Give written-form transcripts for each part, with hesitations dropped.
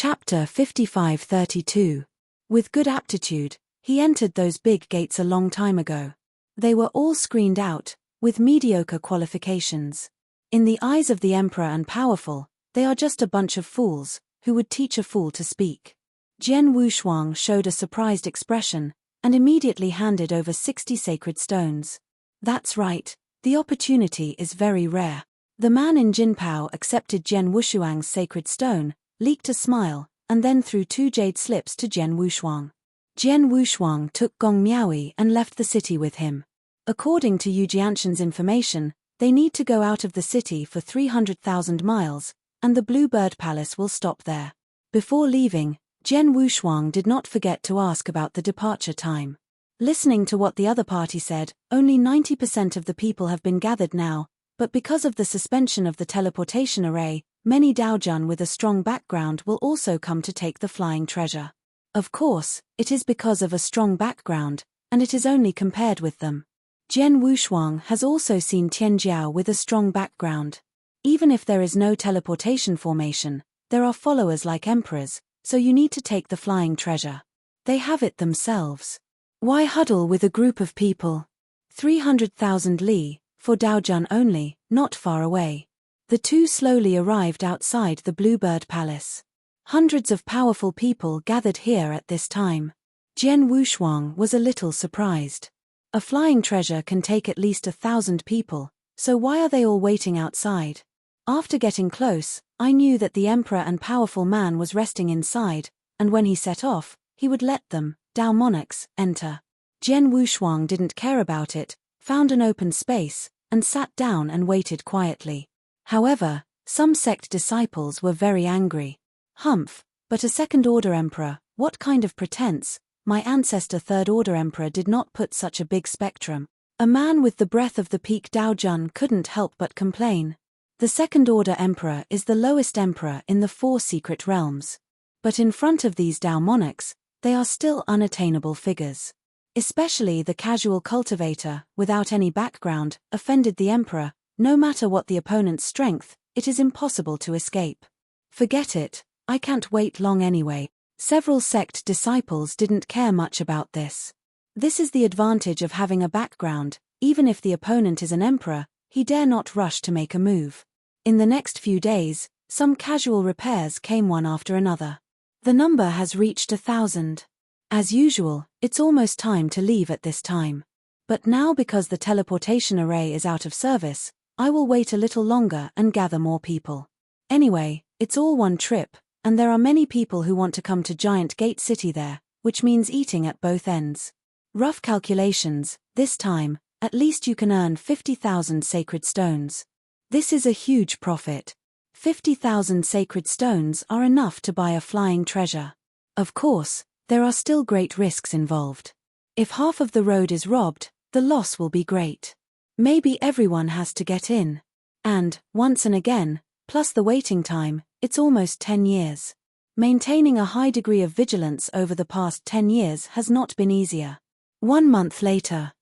Chapter 55-32. With good aptitude, he entered those big gates a long time ago. They were all screened out, with mediocre qualifications. In the eyes of the emperor and powerful, they are just a bunch of fools, who would teach a fool to speak. Jian Wushuang showed a surprised expression, and immediately handed over 60 sacred stones. That's right, the opportunity is very rare. The man in Jinpao accepted Jian Wushuang's sacred stone, leaked a smile, and then threw 2 jade slips to Jian Wushuang. Jian Wushuang took Gong Miaoyi and left the city with him. According to Yu Jianshan's information, they need to go out of the city for 300,000 miles, and the Bluebird Palace will stop there. Before leaving, Jian Wushuang did not forget to ask about the departure time. Listening to what the other party said, only 90% of the people have been gathered now, but because of the suspension of the teleportation array, many Daojun with a strong background will also come to take the flying treasure. Of course, it is because of a strong background, and it is only compared with them. Jian Wushuang has also seen Tianjiao with a strong background. Even if there is no teleportation formation, there are followers like emperors, so you need to take the flying treasure. They have it themselves. Why huddle with a group of people? 300,000 li, for Daojun only, not far away. The two slowly arrived outside the Bluebird Palace. Hundreds of powerful people gathered here at this time. Jian Wushuang was a little surprised. A flying treasure can take at least 1,000 people, so why are they all waiting outside? After getting close, I knew that the emperor and powerful man was resting inside, and when he set off, he would let them, Dao monarchs, enter. Jian Wushuang didn't care about it, found an open space, and sat down and waited quietly. However, some sect disciples were very angry. Humph, but a second-order emperor, what kind of pretense? My ancestor third-order emperor did not put such a big spectrum. A man with the breath of the peak Daojun couldn't help but complain. The second-order emperor is the lowest emperor in the 4 secret realms. But in front of these Dao monarchs, they are still unattainable figures. Especially the casual cultivator, without any background, offended the emperor. No matter what the opponent's strength, it is impossible to escape. Forget it, I can't wait long anyway. Several sect disciples didn't care much about this. This is the advantage of having a background, even if the opponent is an emperor, he dare not rush to make a move. In the next few days, some casual repairs came one after another. The number has reached 1,000. As usual, it's almost time to leave at this time. But now because the teleportation array is out of service, I will wait a little longer and gather more people. Anyway, it's all one trip, and there are many people who want to come to Giant Gate City there, which means eating at both ends. Rough calculations, this time, at least you can earn 50,000 sacred stones. This is a huge profit. 50,000 sacred stones are enough to buy a flying treasure. Of course, there are still great risks involved. If half of the road is robbed, the loss will be great. Maybe everyone has to get in. And, once and again, plus the waiting time, it's almost 10 years. Maintaining a high degree of vigilance over the past 10 years has not been easier. 1 month later,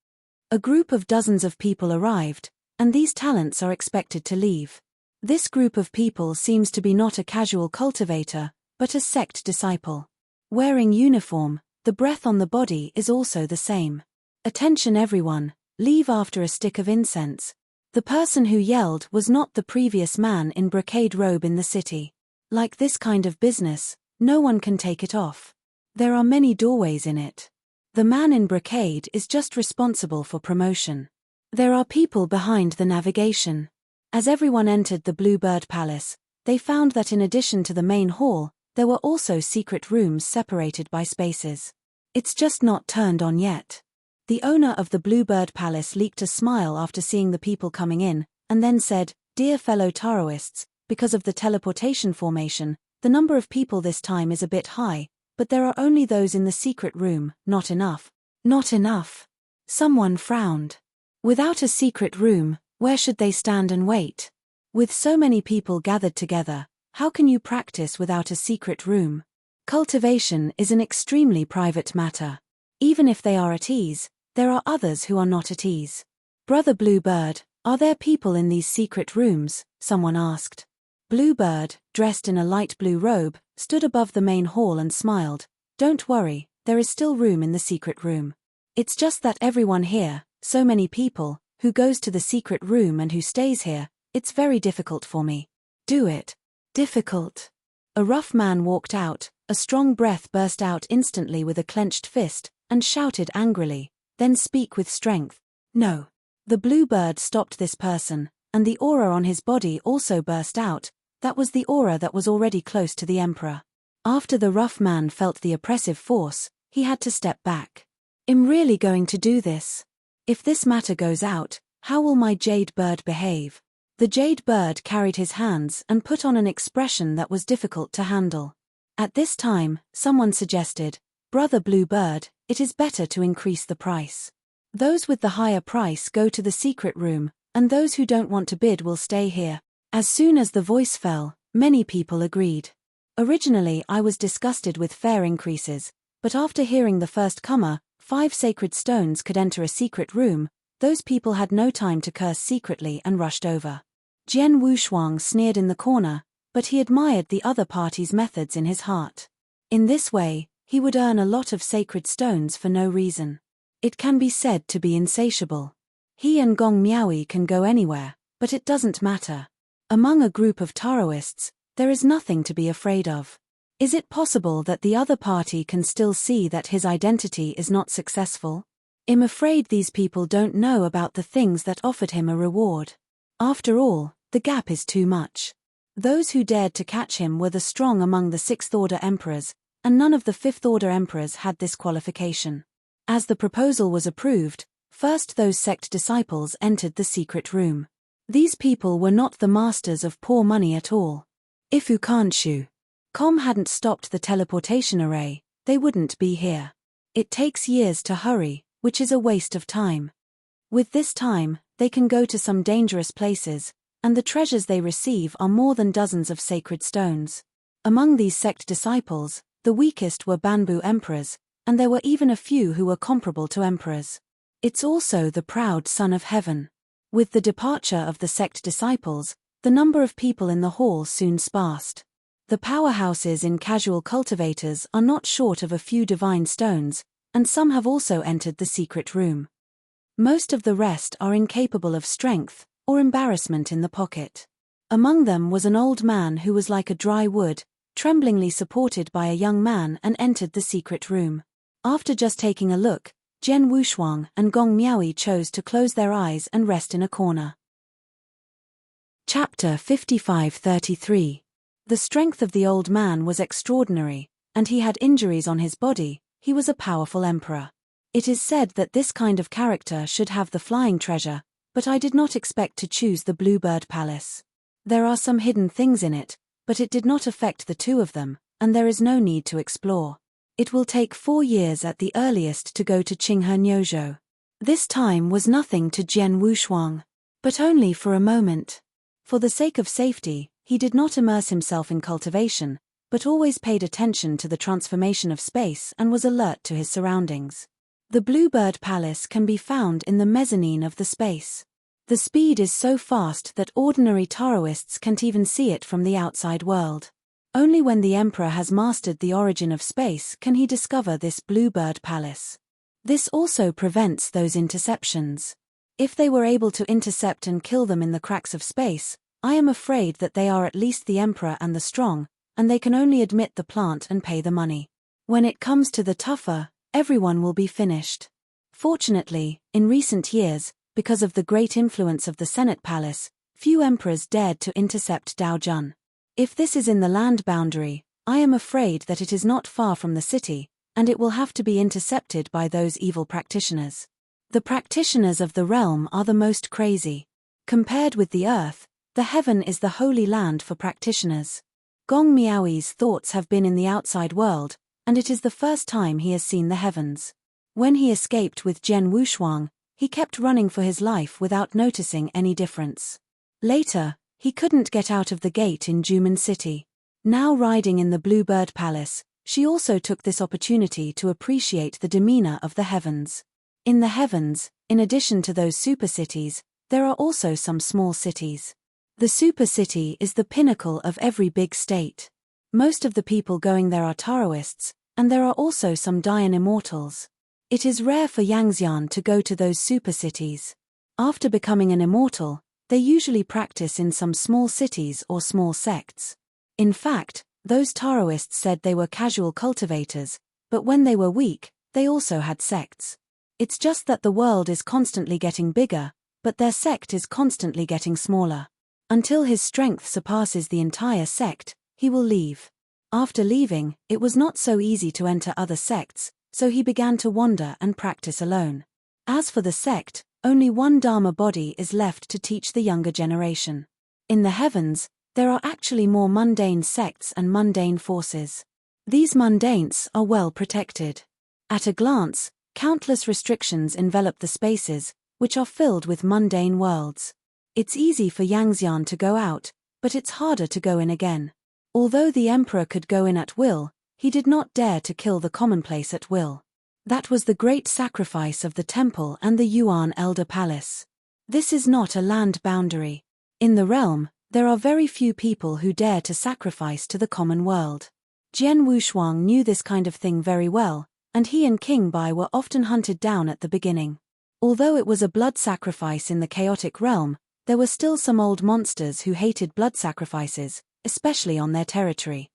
a group of dozens of people arrived, and these talents are expected to leave. This group of people seems to be not a casual cultivator, but a sect disciple. Wearing uniform, the breath on the body is also the same. Attention everyone, leave after a stick of incense. The person who yelled was not the previous man in brocade robe in the city. Like this kind of business, no one can take it off. There are many doorways in it. The man in brocade is just responsible for promotion. There are people behind the navigation. As everyone entered the Bluebird Palace, they found that in addition to the main hall, there were also secret rooms separated by spaces. It's just not turned on yet. The owner of the Bluebird Palace leaked a smile after seeing the people coming in, and then said, "Dear fellow Taoists, because of the teleportation formation, the number of people this time is a bit high, but there are only those in the secret room, not enough." Not enough. Someone frowned. Without a secret room, where should they stand and wait? With so many people gathered together, how can you practice without a secret room? Cultivation is an extremely private matter. Even if they are at ease, there are others who are not at ease. Brother Bluebird, are there people in these secret rooms? Someone asked. Bluebird, dressed in a light blue robe, stood above the main hall and smiled. "Don't worry, there is still room in the secret room. It's just that everyone here, so many people, who goes to the secret room and who stays here, it's very difficult for me." "Do it." "Difficult." A rough man walked out, a strong breath burst out instantly with a clenched fist, and shouted angrily, "Then speak with strength." "No." The blue bird stopped this person, and the aura on his body also burst out. That was the aura that was already close to the emperor. After the rough man felt the oppressive force, he had to step back. "I'm really going to do this. If this matter goes out, how will my jade bird behave?" The jade bird carried his hands and put on an expression that was difficult to handle. At this time, someone suggested, "Brother Blue Bird, it is better to increase the price. Those with the higher price go to the secret room, and those who don't want to bid will stay here." As soon as the voice fell, many people agreed. Originally I was disgusted with fare increases, but after hearing the first comer, 5 sacred stones could enter a secret room, those people had no time to curse secretly and rushed over. Jian Wushuang sneered in the corner, but he admired the other party's methods in his heart. In this way, he would earn a lot of sacred stones for no reason. It can be said to be insatiable. He and Gong Miaoi can go anywhere, but it doesn't matter. Among a group of Taoists, there is nothing to be afraid of. Is it possible that the other party can still see that his identity is not successful? I'm afraid these people don't know about the things that offered him a reward. After all, the gap is too much. Those who dared to catch him were the strong among the 6th Order emperors, and none of the 5th Order emperors had this qualification. As the proposal was approved, first those sect disciples entered the secret room. These people were not the masters of poor money at all. If Ukanshu Com hadn't stopped the teleportation array, they wouldn't be here. It takes years to hurry, which is a waste of time. With this time, they can go to some dangerous places, and the treasures they receive are more than dozens of sacred stones. Among these sect disciples, the weakest were bamboo emperors, and there were even a few who were comparable to emperors. It's also the proud son of heaven. With the departure of the sect disciples, the number of people in the hall soon sparsed. The powerhouses in casual cultivators are not short of a few divine stones, and some have also entered the secret room. Most of the rest are incapable of strength, or embarrassment in the pocket. Among them was an old man who was like a dry wood, tremblingly supported by a young man, and entered the secret room. After just taking a look, Jian Wushuang and Gong Miaoi chose to close their eyes and rest in a corner. Chapter 55-33. The strength of the old man was extraordinary, and he had injuries on his body. He was a powerful emperor. It is said that this kind of character should have the flying treasure, but I did not expect to choose the Bluebird Palace. There are some hidden things in it, but it did not affect the two of them, and there is no need to explore. It will take 4 years at the earliest to go to Qinghe Niuzhou. This time was nothing to Jian Wushuang, but only for a moment. For the sake of safety, he did not immerse himself in cultivation, but always paid attention to the transformation of space and was alert to his surroundings. The Bluebird Palace can be found in the mezzanine of the space. The speed is so fast that ordinary Taoists can't even see it from the outside world. Only when the Emperor has mastered the origin of space can he discover this Bluebird Palace. This also prevents those interceptions. If they were able to intercept and kill them in the cracks of space, I am afraid that they are at least the Emperor and the strong, and they can only admit the plant and pay the money. When it comes to the tougher, everyone will be finished. Fortunately, in recent years, because of the great influence of the Senate Palace, few emperors dared to intercept Dao Jun. If this is in the land boundary, I am afraid that it is not far from the city, and it will have to be intercepted by those evil practitioners. The practitioners of the realm are the most crazy. Compared with the earth, the heaven is the holy land for practitioners. Gong Miaoi's thoughts have been in the outside world, and it is the first time he has seen the heavens. When he escaped with Jian Wushuang, he kept running for his life without noticing any difference. Later, he couldn't get out of the gate in Juman City. Now riding in the Bluebird Palace, she also took this opportunity to appreciate the demeanor of the heavens. In the heavens, in addition to those super cities, there are also some small cities. The super city is the pinnacle of every big state. Most of the people going there are Taoists, and there are also some Dayan immortals. It is rare for Yangxian to go to those super cities. After becoming an immortal, they usually practice in some small cities or small sects. In fact, those Taoists said they were casual cultivators, but when they were weak, they also had sects. It's just that the world is constantly getting bigger, but their sect is constantly getting smaller. Until his strength surpasses the entire sect, he will leave. After leaving, it was not so easy to enter other sects, so he began to wander and practice alone. As for the sect, only one Dharma body is left to teach the younger generation. In the heavens, there are actually more mundane sects and mundane forces. These mundanes are well protected. At a glance, countless restrictions envelop the spaces, which are filled with mundane worlds. It's easy for Yangxian to go out, but it's harder to go in again. Although the emperor could go in at will, he did not dare to kill the commonplace at will. That was the great sacrifice of the temple and the Yuan Elder Palace. This is not a land boundary. In the realm, there are very few people who dare to sacrifice to the common world. Jian Wushuang knew this kind of thing very well, and he and King Bai were often hunted down at the beginning. Although it was a blood sacrifice in the chaotic realm, there were still some old monsters who hated blood sacrifices, especially on their territory.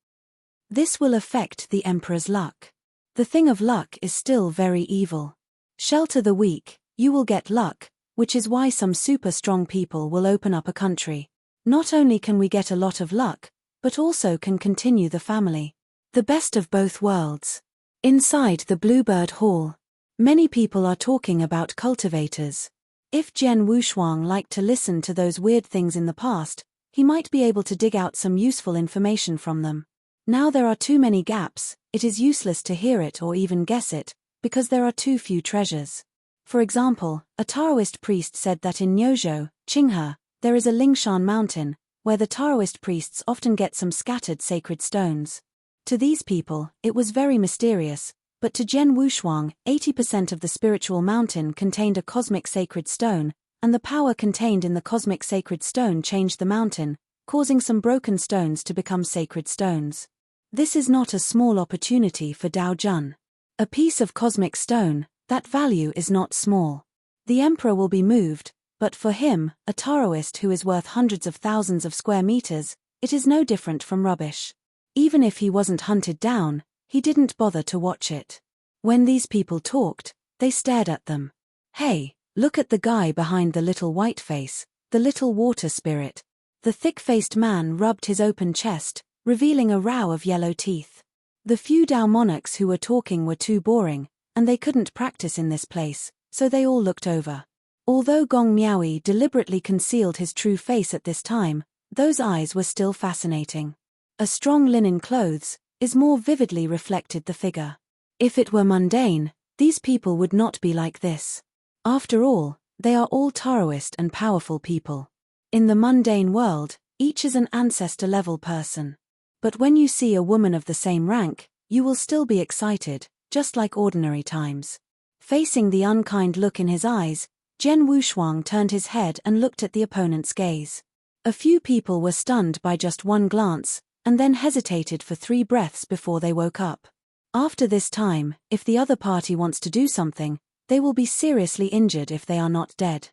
This will affect the emperor's luck. The thing of luck is still very evil. Shelter the weak, you will get luck, which is why some super strong people will open up a country. Not only can we get a lot of luck, but also can continue the family. The best of both worlds. Inside the Bluebird Hall, many people are talking about cultivators. If Jian Wushuang liked to listen to those weird things in the past, he might be able to dig out some useful information from them. Now there are too many gaps, it is useless to hear it or even guess it, because there are too few treasures. For example, a Taoist priest said that in Nyozhou, Qinghe, there is a Lingshan mountain, where the Taoist priests often get some scattered sacred stones. To these people, it was very mysterious, but to Jian Wushuang, 80% of the spiritual mountain contained a cosmic sacred stone, and the power contained in the cosmic sacred stone changed the mountain, causing some broken stones to become sacred stones. This is not a small opportunity for Dao Jun. A piece of cosmic stone, that value is not small. The emperor will be moved, but for him, a Taoist who is worth hundreds of thousands of square meters, it is no different from rubbish. Even if he wasn't hunted down, he didn't bother to watch it. When these people talked, they stared at them. Hey, look at the guy behind the little white face, the little water spirit. The thick-faced man rubbed his open chest, revealing a row of yellow teeth. The few Dao monarchs who were talking were too boring, and they couldn't practice in this place, so they all looked over. Although Gong Miaoyi deliberately concealed his true face at this time, those eyes were still fascinating. A strong linen clothes is more vividly reflected the figure. If it were mundane, these people would not be like this. After all, they are all Taoist and powerful people. In the mundane world, each is an ancestor-level person. But when you see a woman of the same rank, you will still be excited, just like ordinary times. Facing the unkind look in his eyes, Jian Wushuang turned his head and looked at the opponent's gaze. A few people were stunned by just one glance, and then hesitated for 3 breaths before they woke up. After this time, if the other party wants to do something, they will be seriously injured if they are not dead.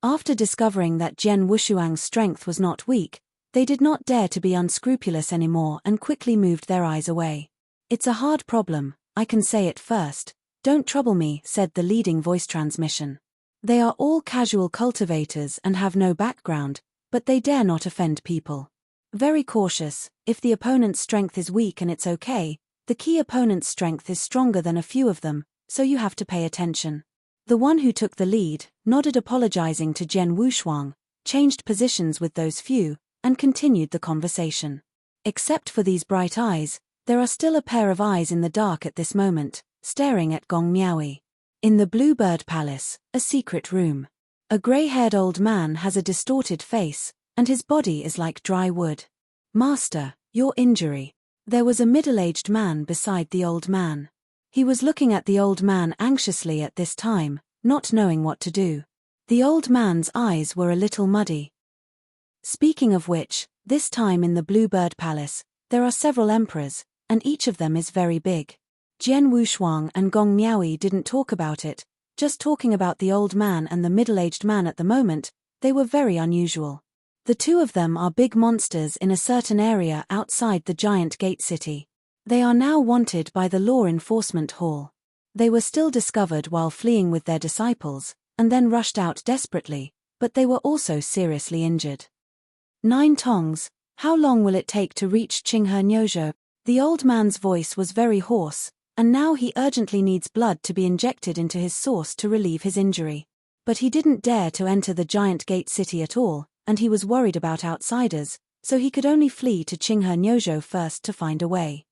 After discovering that Jian Wushuang's strength was not weak, they did not dare to be unscrupulous anymore and quickly moved their eyes away. It's a hard problem, I can say it first. Don't trouble me, said the leading voice transmission. They are all casual cultivators and have no background, but they dare not offend people. Very cautious, if the opponent's strength is weak and it's okay, the key opponent's strength is stronger than a few of them, so you have to pay attention. The one who took the lead, nodded apologizing to Jian Wushuang, changed positions with those few, and continued the conversation. Except for these bright eyes, there are still a pair of eyes in the dark at this moment, staring at Gong Miaoyi. In the Bluebird Palace, a secret room. A grey-haired old man has a distorted face, and his body is like dry wood. Master, your injury. There was a middle-aged man beside the old man. He was looking at the old man anxiously at this time, not knowing what to do. The old man's eyes were a little muddy. Speaking of which, this time in the Bluebird Palace, There are several emperors, and each of them is very big. Jian Wushuang and Gong Miaoyi didn't talk about it, just talking about the old man and the middle-aged man at the moment. They were very unusual. The two of them are big monsters in a certain area outside the giant gate city. They are now wanted by the law enforcement hall. They were still discovered while fleeing with their disciples, and then rushed out desperately, but they were also seriously injured. 9 tongs, how long will it take to reach Qinghe Nyozhou? The old man's voice was very hoarse, and now he urgently needs blood to be injected into his source to relieve his injury. But he didn't dare to enter the giant gate city at all, and he was worried about outsiders, so he could only flee to Qinghe Nyozhou first to find a way.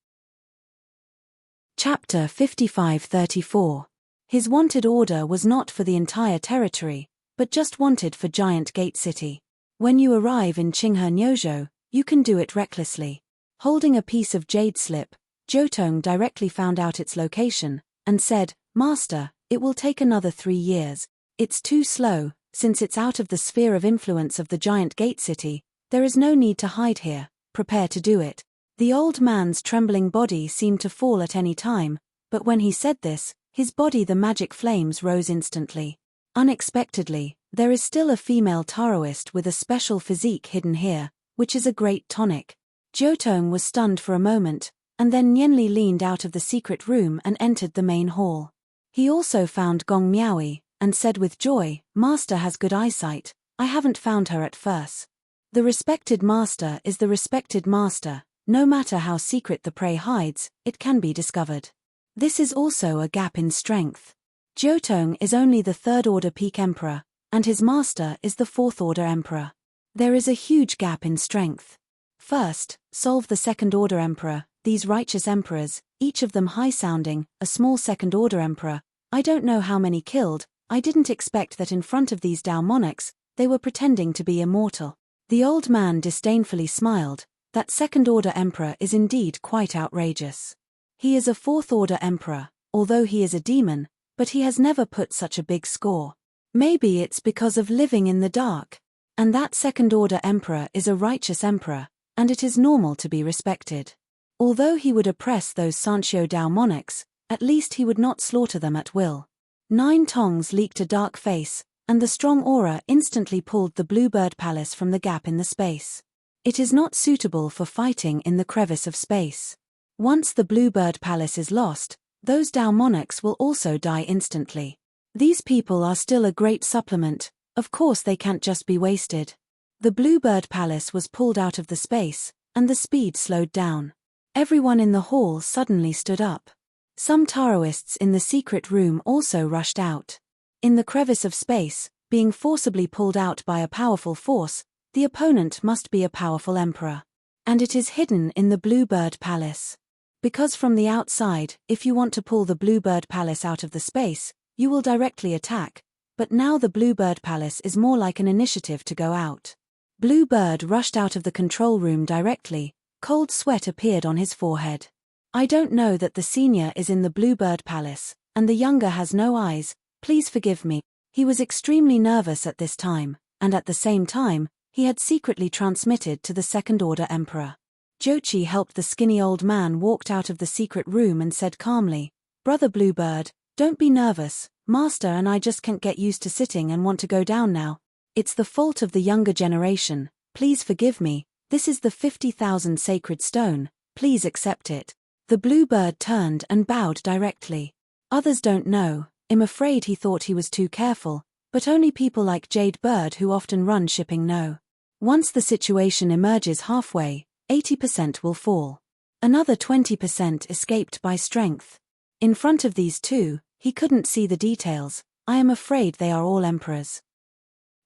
Chapter 55-34. His wanted order was not for the entire territory, but just wanted for Giant Gate City. When you arrive in Qinghe Nyozhou, you can do it recklessly. Holding a piece of jade slip, Jiutong directly found out its location, and said, "Master, it will take another 3 years. It's too slow, since it's out of the sphere of influence of the Giant Gate City. There is no need to hide here, prepare to do it." The old man's trembling body seemed to fall at any time, but when he said this, his body the magic flames rose instantly. Unexpectedly, there is still a female Taoist with a special physique hidden here, which is a great tonic. Jiutong was stunned for a moment, and then Nianli leaned out of the secret room and entered the main hall. He also found Gong Miaoyi, and said with joy, "Master has good eyesight, I haven't found her at first." The respected master is the respected master. No matter how secret the prey hides, it can be discovered. This is also a gap in strength. Jiutong is only the 3rd order peak emperor, and his master is the 4th order emperor. There is a huge gap in strength. First, solve the 2nd order emperor, these righteous emperors, each of them high-sounding, a small 2nd order emperor. I don't know how many killed. I didn't expect that in front of these Dao monarchs, they were pretending to be immortal. The old man disdainfully smiled. That 2nd order emperor is indeed quite outrageous. He is a 4th order emperor, although he is a demon, but he has never put such a big score. Maybe it's because of living in the dark. And that 2nd order emperor is a righteous emperor, and it is normal to be respected. Although he would oppress those Sanshio Dao monarchs, at least he would not slaughter them at will. 9 tongs leaked a dark face, and the strong aura instantly pulled the Bluebird Palace from the gap in the space. It is not suitable for fighting in the crevice of space. Once the Bluebird Palace is lost, those Dao monarchs will also die instantly. These people are still a great supplement, of course they can't just be wasted. The Bluebird Palace was pulled out of the space, and the speed slowed down. Everyone in the hall suddenly stood up. Some Taoists in the secret room also rushed out. In the crevice of space, being forcibly pulled out by a powerful force, the opponent must be a powerful emperor. And it is hidden in the Bluebird Palace. Because from the outside, if you want to pull the Bluebird Palace out of the space, you will directly attack, but now the Bluebird Palace is more like an initiative to go out. Bluebird rushed out of the control room directly. Cold sweat appeared on his forehead. I don't know that the senior is in the Bluebird Palace, and the younger has no eyes, please forgive me. He was extremely nervous at this time, and at the same time, he had secretly transmitted to the 2nd order emperor. Jochi helped the skinny old man walked out of the secret room and said calmly, "Brother Bluebird, don't be nervous, Master and I just can't get used to sitting and want to go down now. It's the fault of the younger generation, please forgive me, this is the 50,000 sacred stone, please accept it." The Bluebird turned and bowed directly. Others don't know, I'm afraid he thought he was too careful, but only people like Jade Bird who often run shipping know. Once the situation emerges halfway, 80% will fall. Another 20% escaped by strength. In front of these two, he couldn't see the details. I am afraid they are all emperors.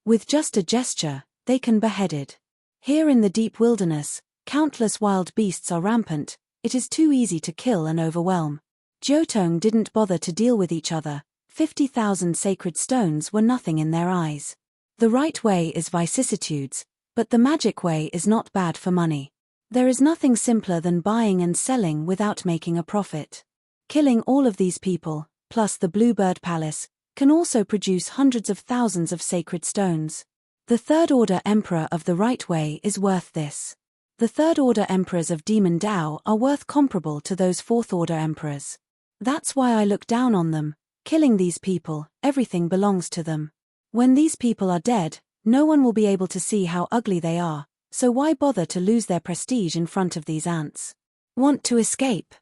With just a gesture, they can beheaded. Here in the deep wilderness, countless wild beasts are rampant, it is too easy to kill and overwhelm. Jiutong didn't bother to deal with each other, 50,000 sacred stones were nothing in their eyes. The right way is vicissitudes, but the magic way is not bad for money. There is nothing simpler than buying and selling without making a profit. Killing all of these people, plus the Bluebird Palace, can also produce hundreds of thousands of sacred stones. The 3rd order emperor of the right way is worth this. The third-order emperors of Demon Dao are worth comparable to those fourth-order emperors. That's why I look down on them. Killing these people, everything belongs to them. When these people are dead, no one will be able to see how ugly they are, so why bother to lose their prestige in front of these ants? Want to escape?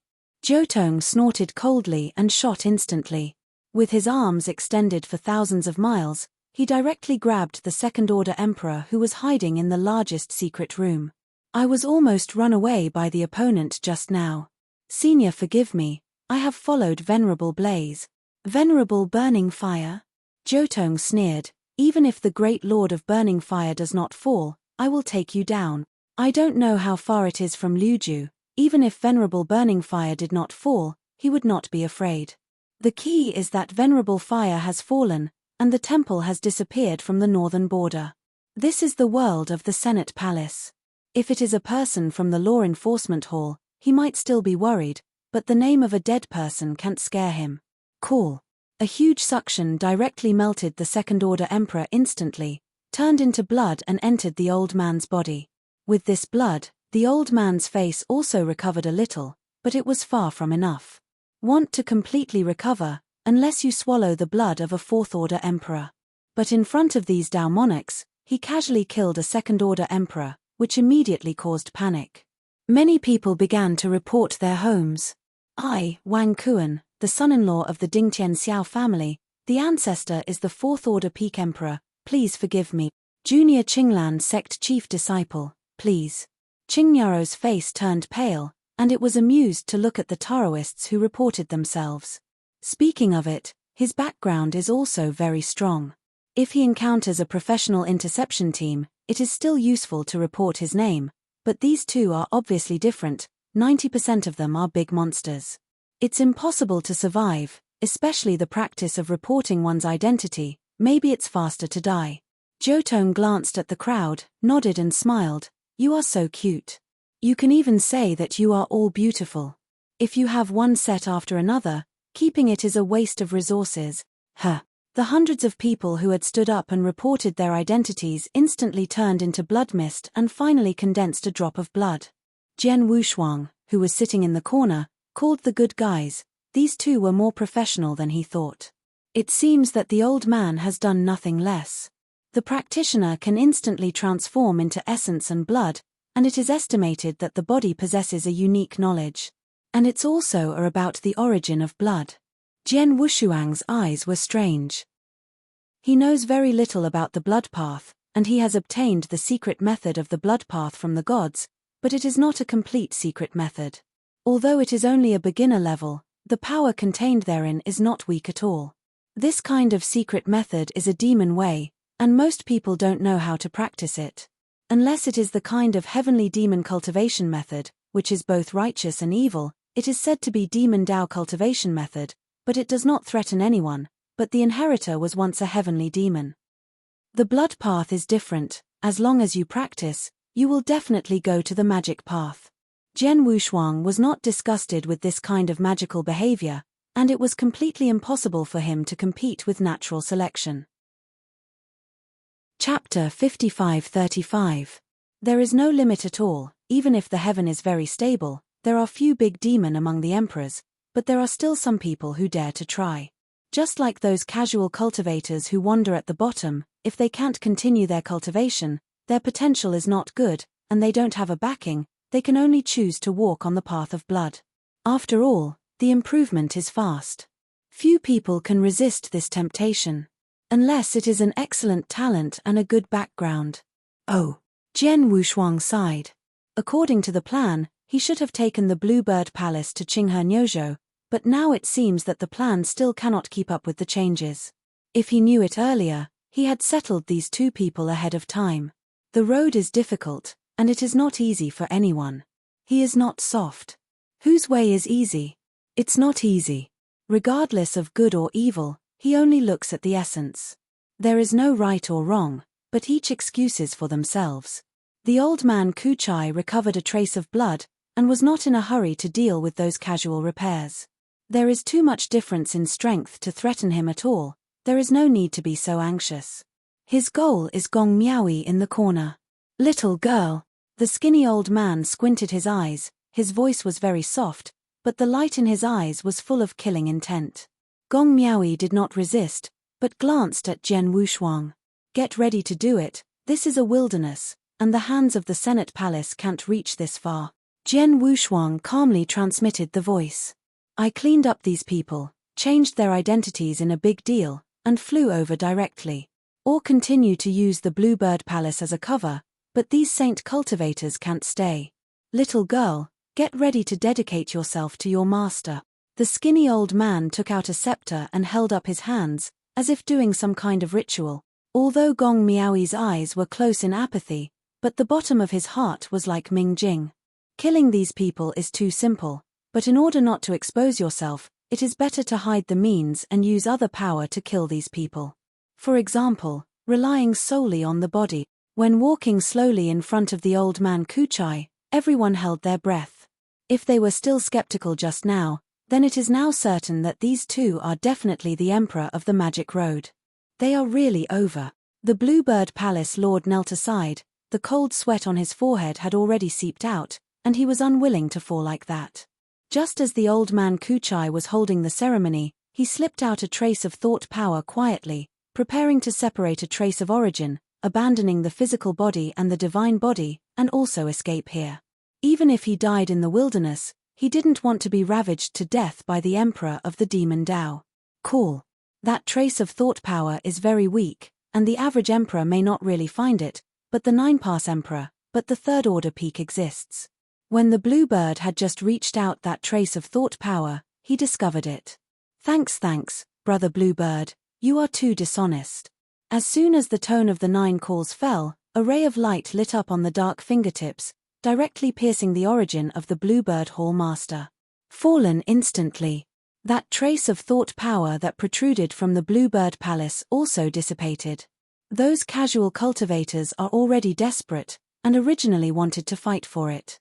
Jiutong snorted coldly and shot instantly. With his arms extended for thousands of miles, he directly grabbed the second-order emperor who was hiding in the largest secret room. I was almost run away by the opponent just now. Senior, forgive me, I have followed Venerable Blaze. Venerable Burning Fire? Jiutong sneered, even if the great lord of Burning Fire does not fall, I will take you down. I don't know how far it is from Liuju. Even if Venerable Burning Fire did not fall, he would not be afraid. The key is that Venerable Fire has fallen, and the temple has disappeared from the northern border. This is the world of the Senate Palace. If it is a person from the Law Enforcement Hall, he might still be worried, but the name of a dead person can't scare him. Cool. A huge suction directly melted the second-order emperor instantly, turned into blood and entered the old man's body. With this blood, the old man's face also recovered a little, but it was far from enough. Want to completely recover, unless you swallow the blood of a fourth-order emperor. But in front of these Dao monarchs, he casually killed a second-order emperor, which immediately caused panic. Many people began to report their homes. I, Wang Kuan, the son-in-law of the Dingtian Xiao family, the ancestor is the fourth-order peak emperor, please forgive me. Junior Qinglan sect chief disciple, please. Qingniao's face turned pale, and it was amused to look at the Taoists who reported themselves. Speaking of it, his background is also very strong. If he encounters a professional interception team, it is still useful to report his name, but these two are obviously different, 90% of them are big monsters. It's impossible to survive, especially the practice of reporting one's identity, maybe it's faster to die. Jiutong glanced at the crowd, nodded and smiled. You are so cute. You can even say that you are all beautiful. If you have one set after another, keeping it is a waste of resources. Huh. The hundreds of people who had stood up and reported their identities instantly turned into blood mist and finally condensed a drop of blood. Jian Wushuang, who was sitting in the corner, called the good guys. These two were more professional than he thought. It seems that the old man has done nothing less. The practitioner can instantly transform into essence and blood, and it is estimated that the body possesses a unique knowledge. And it's also about the origin of blood. Jian Wushuang's eyes were strange. He knows very little about the blood path, and he has obtained the secret method of the blood path from the gods, but it is not a complete secret method. Although it is only a beginner level, the power contained therein is not weak at all. This kind of secret method is a demon way, and most people don't know how to practice it. Unless it is the kind of heavenly demon cultivation method, which is both righteous and evil, it is said to be demon Dao cultivation method, but it does not threaten anyone, but the inheritor was once a heavenly demon. The blood path is different. As long as you practice, you will definitely go to the magic path. Jian Wushuang was not disgusted with this kind of magical behavior, and it was completely impossible for him to compete with natural selection. Chapter 55-35. There is no limit at all. Even if the heaven is very stable, there are few big demon among the emperors, but there are still some people who dare to try. Just like those casual cultivators who wander at the bottom, if they can't continue their cultivation, their potential is not good, and they don't have a backing, they can only choose to walk on the path of blood. After all, the improvement is fast. Few people can resist this temptation. Unless it is an excellent talent and a good background. Oh. Jian Wushuang sighed. According to the plan, he should have taken the Bluebird Palace to Qinghe Niuzhou, but now it seems that the plan still cannot keep up with the changes. If he knew it earlier, he had settled these two people ahead of time. The road is difficult, and it is not easy for anyone. He is not soft. Whose way is easy? It's not easy. Regardless of good or evil, he only looks at the essence. There is no right or wrong, but each excuses for themselves. The old man Kuchai recovered a trace of blood, and was not in a hurry to deal with those casual repairs. There is too much difference in strength to threaten him at all. There is no need to be so anxious. His goal is Gong Miaoyi in the corner. Little girl. The skinny old man squinted his eyes, his voice was very soft, but the light in his eyes was full of killing intent. Gong Miaoyi did not resist, but glanced at Jian Wushuang. Get ready to do it, this is a wilderness, and the hands of the Senate Palace can't reach this far. Jian Wushuang calmly transmitted the voice. I cleaned up these people, changed their identities in a big deal, and flew over directly. Or continue to use the Bluebird Palace as a cover, but these saint cultivators can't stay. Little girl, get ready to dedicate yourself to your master. The skinny old man took out a scepter and held up his hands, as if doing some kind of ritual. Although Gong Miaoyi's eyes were close in apathy, but the bottom of his heart was like Ming Jing. Killing these people is too simple, but in order not to expose yourself, it is better to hide the means and use other power to kill these people. For example, relying solely on the body. When walking slowly in front of the old man Kuchai, everyone held their breath. If they were still skeptical just now, then it is now certain that these two are definitely the Emperor of the Magic Road. They are really over. The Bluebird Palace Lord knelt aside, the cold sweat on his forehead had already seeped out, and he was unwilling to fall like that. Just as the old man Kuchai was holding the ceremony, he slipped out a trace of thought power quietly, preparing to separate a trace of origin, abandoning the physical body and the divine body, and also escape here. Even if he died in the wilderness, he didn't want to be ravaged to death by the Emperor of the Demon Dao. Cool. That trace of thought power is very weak, and the average Emperor may not really find it, but the 9-pass Emperor, but the third order peak exists. When the Bluebird had just reached out that trace of thought power, he discovered it. Thanks, brother Bluebird, you are too dishonest. As soon as the tone of the 9 calls fell, a ray of light lit up on the dark fingertips, directly piercing the origin of the Bluebird Hall Master. Fallen instantly. That trace of thought power that protruded from the Bluebird Palace also dissipated. Those casual cultivators are already desperate, and originally wanted to fight for it.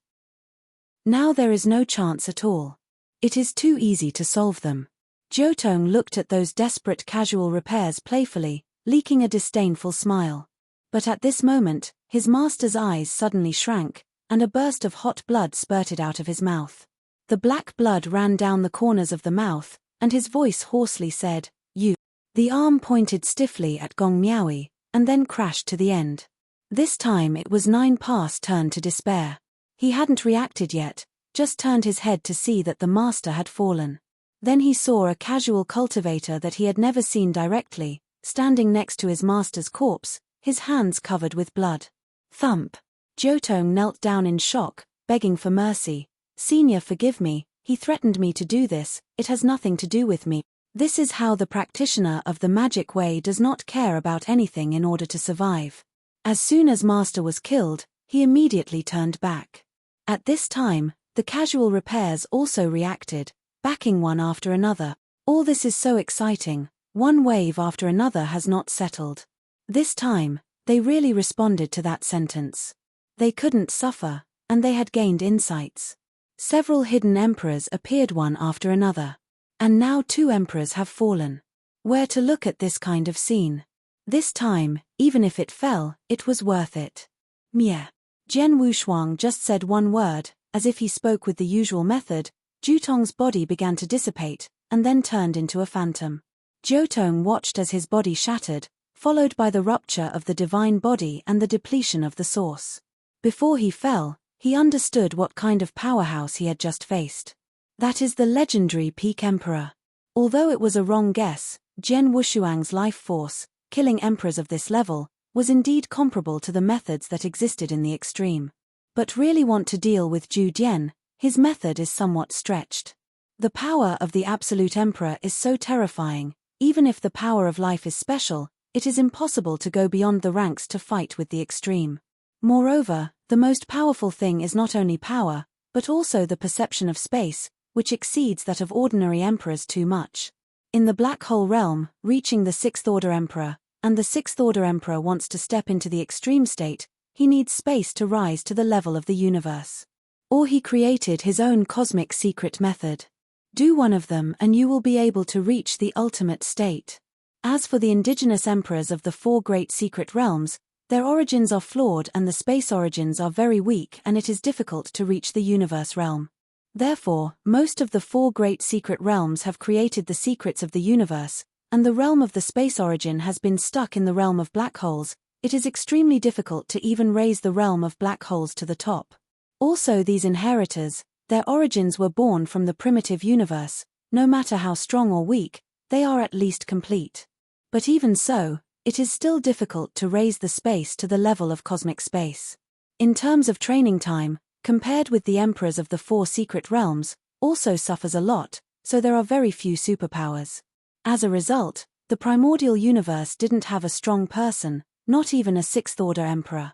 Now there is no chance at all. It is too easy to solve them. Jiotong looked at those desperate casual repairs playfully, leaking a disdainful smile. But at this moment, his master's eyes suddenly shrank, and a burst of hot blood spurted out of his mouth. The black blood ran down the corners of the mouth, and his voice hoarsely said, "You." The arm pointed stiffly at Gong Miaoyi, and then crashed to the end. This time it was 9-pass turn to despair. He hadn't reacted yet, just turned his head to see that the master had fallen. Then he saw a casual cultivator that he had never seen directly, standing next to his master's corpse, his hands covered with blood. Thump. Jiotong knelt down in shock, begging for mercy. "Senior, forgive me, he threatened me to do this, it has nothing to do with me." This is how the practitioner of the magic way does not care about anything in order to survive. As soon as master was killed, he immediately turned back. At this time, the casual repairs also reacted, backing one after another. All this is so exciting, one wave after another has not settled. This time, they really responded to that sentence. They couldn't suffer, and they had gained insights. Several hidden emperors appeared one after another. And now 2 emperors have fallen. Where to look at this kind of scene? This time, even if it fell, it was worth it. Mie. Jian Wushuang just said one word, as if he spoke with the usual method. Jiotong's body began to dissipate, and then turned into a phantom. Jiotong watched as his body shattered, followed by the rupture of the divine body and the depletion of the source. Before he fell, he understood what kind of powerhouse he had just faced. That is the legendary Peak Emperor. Although it was a wrong guess, Jian Wushuang's life force, killing emperors of this level, was indeed comparable to the methods that existed in the extreme. But really want to deal with Zhu Dian, his method is somewhat stretched. The power of the absolute emperor is so terrifying, even if the power of life is special, it is impossible to go beyond the ranks to fight with the extreme. Moreover, the most powerful thing is not only power, but also the perception of space, which exceeds that of ordinary emperors too much. In the Black Hole realm, reaching the 6th Order Emperor, and the 6th Order Emperor wants to step into the extreme state, he needs space to rise to the level of the universe. Or he created his own cosmic secret method. Do one of them and you will be able to reach the ultimate state. As for the indigenous emperors of the 4 great secret realms, Their origins are flawed and the space origins are very weak, and it is difficult to reach the universe realm. Therefore, most of the 4 great secret realms have created the secrets of the universe, and the realm of the space origin has been stuck in the realm of black holes. It is extremely difficult to even raise the realm of black holes to the top. Also, these inheritors, their origins were born from the primitive universe. No matter how strong or weak, they are at least complete. But even so, it is still difficult to raise the space to the level of cosmic space. In terms of training time, compared with the emperors of the 4 secret realms, also suffers a lot, so there are very few superpowers. As a result, the primordial universe didn't have a strong person, not even a 6th-order emperor.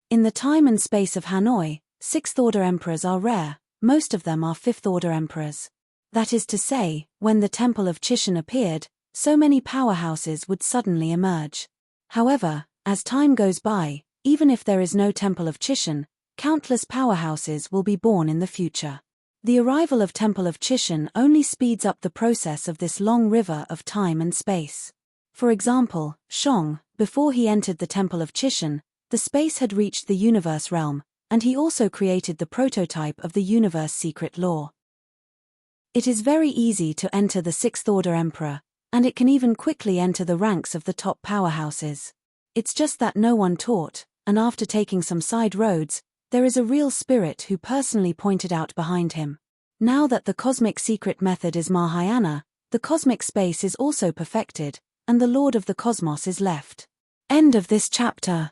In the time and space of Hanoi, 6th-order emperors are rare, most of them are 5th-order emperors. That is to say, when the Temple of Chishan appeared, so many powerhouses would suddenly emerge. However, as time goes by, even if there is no Temple of Chishan, countless powerhouses will be born in the future. The arrival of Temple of Chishan only speeds up the process of this long river of time and space. For example, Shang, before he entered the Temple of Chishan, the space had reached the universe realm, and he also created the prototype of the universe secret law. It is very easy to enter the 6th-order emperor, and it can even quickly enter the ranks of the top powerhouses. It's just that no one taught, and after taking some side roads, there is a real spirit who personally pointed out behind him. Now that the cosmic secret method is Mahayana, the cosmic space is also perfected, and the Lord of the Cosmos is left. End of this chapter.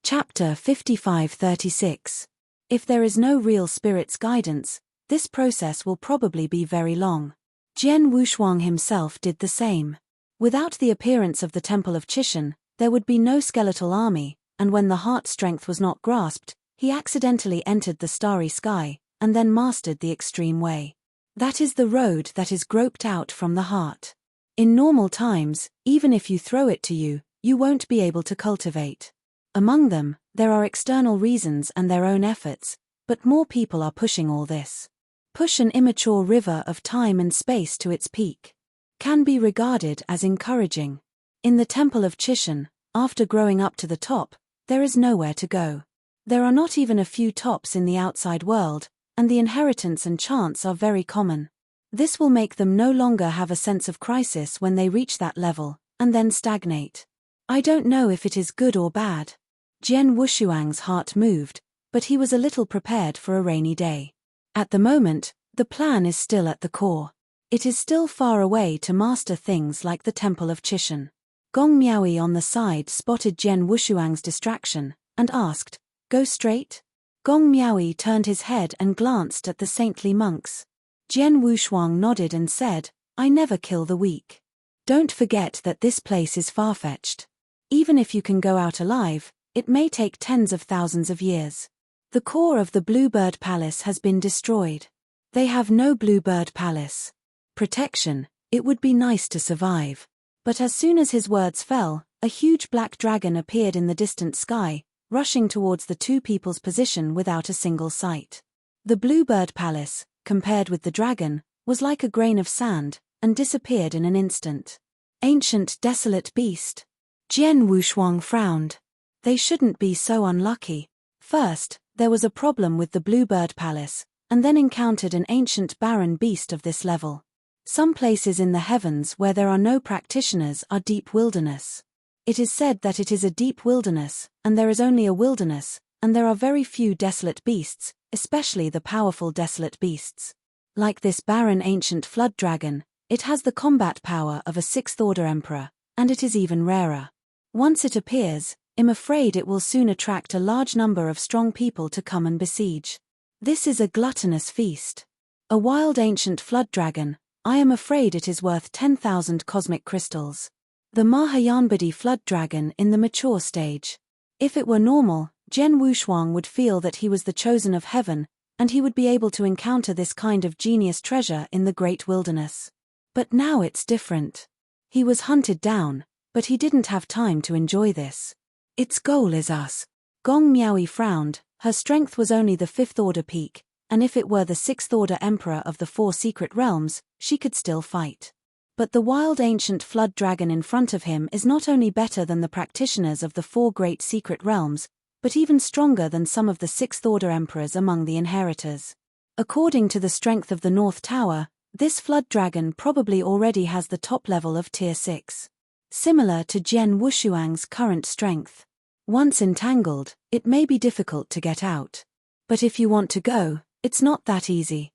Chapter 55-36. If there is no real spirit's guidance, this process will probably be very long. Jian Wushuang himself did the same. Without the appearance of the Temple of Chishan, there would be no skeletal army, and when the heart strength was not grasped, he accidentally entered the starry sky, and then mastered the extreme way. That is the road that is groped out from the heart. In normal times, even if you throw it to you, you won't be able to cultivate. Among them, there are external reasons and their own efforts, but more people are pushing all this. Push an immature river of time and space to its peak. Can be regarded as encouraging. In the Temple of Chishan, after growing up to the top, there is nowhere to go. There are not even a few tops in the outside world, and the inheritance and chance are very common. This will make them no longer have a sense of crisis when they reach that level, and then stagnate. I don't know if it is good or bad. Jian Wushuang's heart moved, but he was a little prepared for a rainy day. At the moment, the plan is still at the core. It is still far away to master things like the Temple of Chishan. Gong Miaoyi on the side spotted Jian Wushuang's distraction, and asked, "Go straight?" Gong Miaoyi turned his head and glanced at the saintly monks. Jian Wushuang nodded and said, "I never kill the weak. Don't forget that this place is far-fetched. Even if you can go out alive, it may take tens of thousands of years. The core of the Bluebird Palace has been destroyed. They have no Bluebird Palace. Protection, it would be nice to survive." But as soon as his words fell, a huge black dragon appeared in the distant sky, rushing towards the two people's position without a single sight. The Bluebird Palace, compared with the dragon, was like a grain of sand, and disappeared in an instant. Ancient desolate beast. Jian Wushuang frowned. They shouldn't be so unlucky. First, there was a problem with the Bluebird Palace, and then encountered an ancient barren beast of this level. Some places in the heavens where there are no practitioners are deep wilderness. It is said that it is a deep wilderness, and there is only a wilderness, and there are very few desolate beasts, especially the powerful desolate beasts. Like this barren ancient flood dragon, it has the combat power of a 6th-order emperor, and it is even rarer. Once it appears, I'm afraid it will soon attract a large number of strong people to come and besiege. This is a gluttonous feast. A wild ancient flood dragon, I am afraid it is worth 10,000 cosmic crystals. The Mahayanbadi flood dragon in the mature stage. If it were normal, Jian Wushuang would feel that he was the chosen of heaven, and he would be able to encounter this kind of genius treasure in the great wilderness. But now it's different. He was hunted down, but he didn't have time to enjoy this. Its goal is us. Gong Miaoyi frowned. Her strength was only the 5th-order peak, and if it were the 6th-order emperor of the 4 secret realms, she could still fight. But the wild ancient flood dragon in front of him is not only better than the practitioners of the 4 great secret realms, but even stronger than some of the 6th Order emperors among the inheritors. According to the strength of the North Tower, this flood dragon probably already has the top level of Tier 6. Similar to Jian Wushuang's current strength. Once entangled, it may be difficult to get out. But if you want to go, it's not that easy.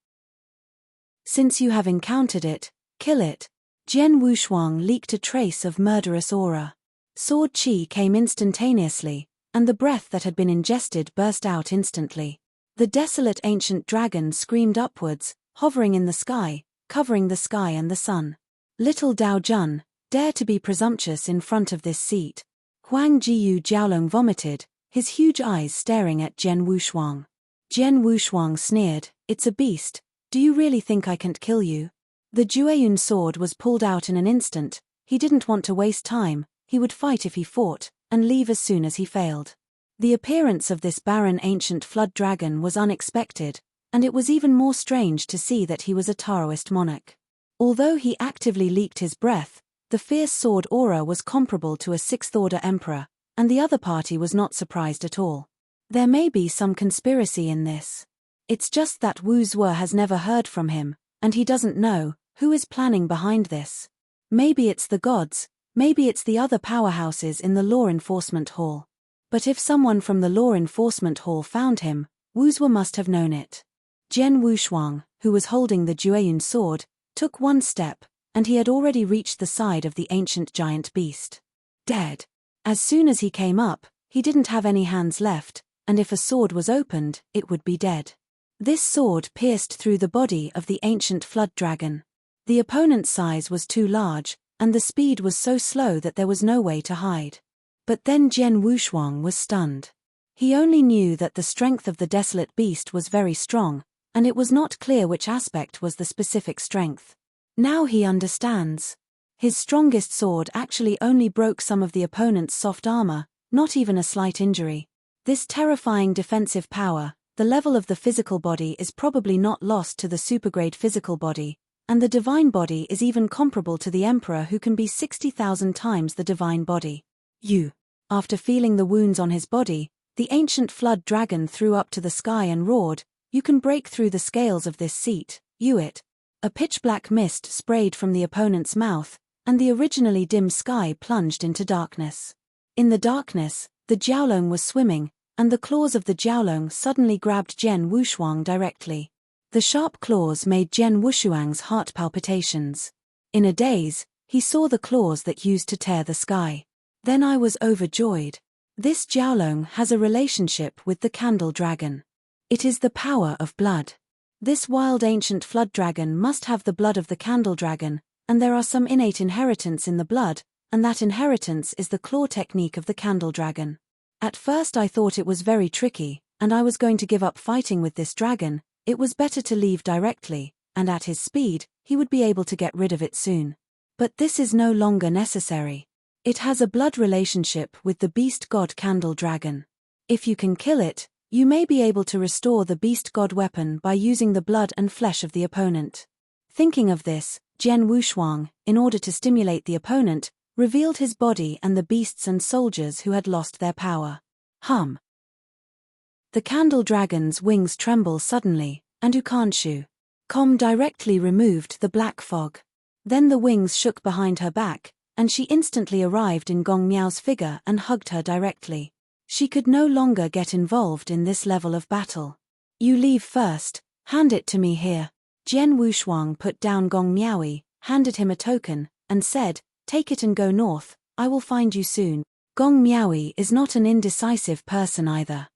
Since you have encountered it, kill it. Jian Wushuang leaked a trace of murderous aura. Sword chi came instantaneously, and the breath that had been ingested burst out instantly. The desolate ancient dragon screamed upwards, hovering in the sky, covering the sky and the sun. Little Dao Jun, dare to be presumptuous in front of this seat. Huang Jiyu Jiaolong vomited, his huge eyes staring at Jian Wushuang. Jian Wushuang sneered, "It's a beast, do you really think I can't kill you?" The Jueyun sword was pulled out in an instant. He didn't want to waste time, he would fight if he fought, and leave as soon as he failed. The appearance of this barren ancient flood dragon was unexpected, and it was even more strange to see that he was a Taoist monarch. Although he actively leaked his breath, the fierce sword aura was comparable to a 6th Order emperor, and the other party was not surprised at all. There may be some conspiracy in this. It's just that Wu Zhuo has never heard from him, and he doesn't know who is planning behind this. Maybe it's the gods, maybe it's the other powerhouses in the law enforcement hall. But if someone from the law enforcement hall found him, Wu Zhuo must have known it. Jian Wushuang, who was holding the Jueyun sword, took one step, and he had already reached the side of the ancient giant beast. Dead. As soon as he came up, he didn't have any hands left, and if a sword was opened, it would be dead. This sword pierced through the body of the ancient flood dragon. The opponent's size was too large, and the speed was so slow that there was no way to hide. But then Jian Wushuang was stunned. He only knew that the strength of the desolate beast was very strong, and it was not clear which aspect was the specific strength. Now he understands. His strongest sword actually only broke some of the opponent's soft armor, not even a slight injury. This terrifying defensive power, the level of the physical body is probably not lost to the supergrade physical body, and the divine body is even comparable to the emperor who can be 60,000 times the divine body. After feeling the wounds on his body, the ancient flood dragon threw up to the sky and roared, "You can break through the scales of this seat, it." A pitch-black mist sprayed from the opponent's mouth, and the originally dim sky plunged into darkness. In the darkness, the Jiaolong was swimming, and the claws of the Jiaolong suddenly grabbed Jian Wushuang directly. The sharp claws made Jian Wushuang's heart palpitations. In a daze, he saw the claws that used to tear the sky. Then I was overjoyed. This Jiaolong has a relationship with the candle dragon. It is the power of blood. This wild ancient flood dragon must have the blood of the candle dragon, and there are some innate inheritance in the blood, and that inheritance is the claw technique of the candle dragon. At first I thought it was very tricky, and I was going to give up fighting with this dragon. It was better to leave directly, and at his speed, he would be able to get rid of it soon. But this is no longer necessary. It has a blood relationship with the beast god candle dragon. If you can kill it, you may be able to restore the beast god weapon by using the blood and flesh of the opponent. Thinking of this, Jian Wushuang, in order to stimulate the opponent, revealed his body and the beasts and soldiers who had lost their power. The candle dragon's wings tremble suddenly, and Ukanshu Com directly removed the black fog. Then the wings shook behind her back, and she instantly arrived in Gong Miao's figure and hugged her directly. She could no longer get involved in this level of battle. "You leave first, hand it to me here." Jian Wushuang put down Gong Miaoi, handed him a token, and said, "Take it and go north, I will find you soon." Gong Miaoi is not an indecisive person either.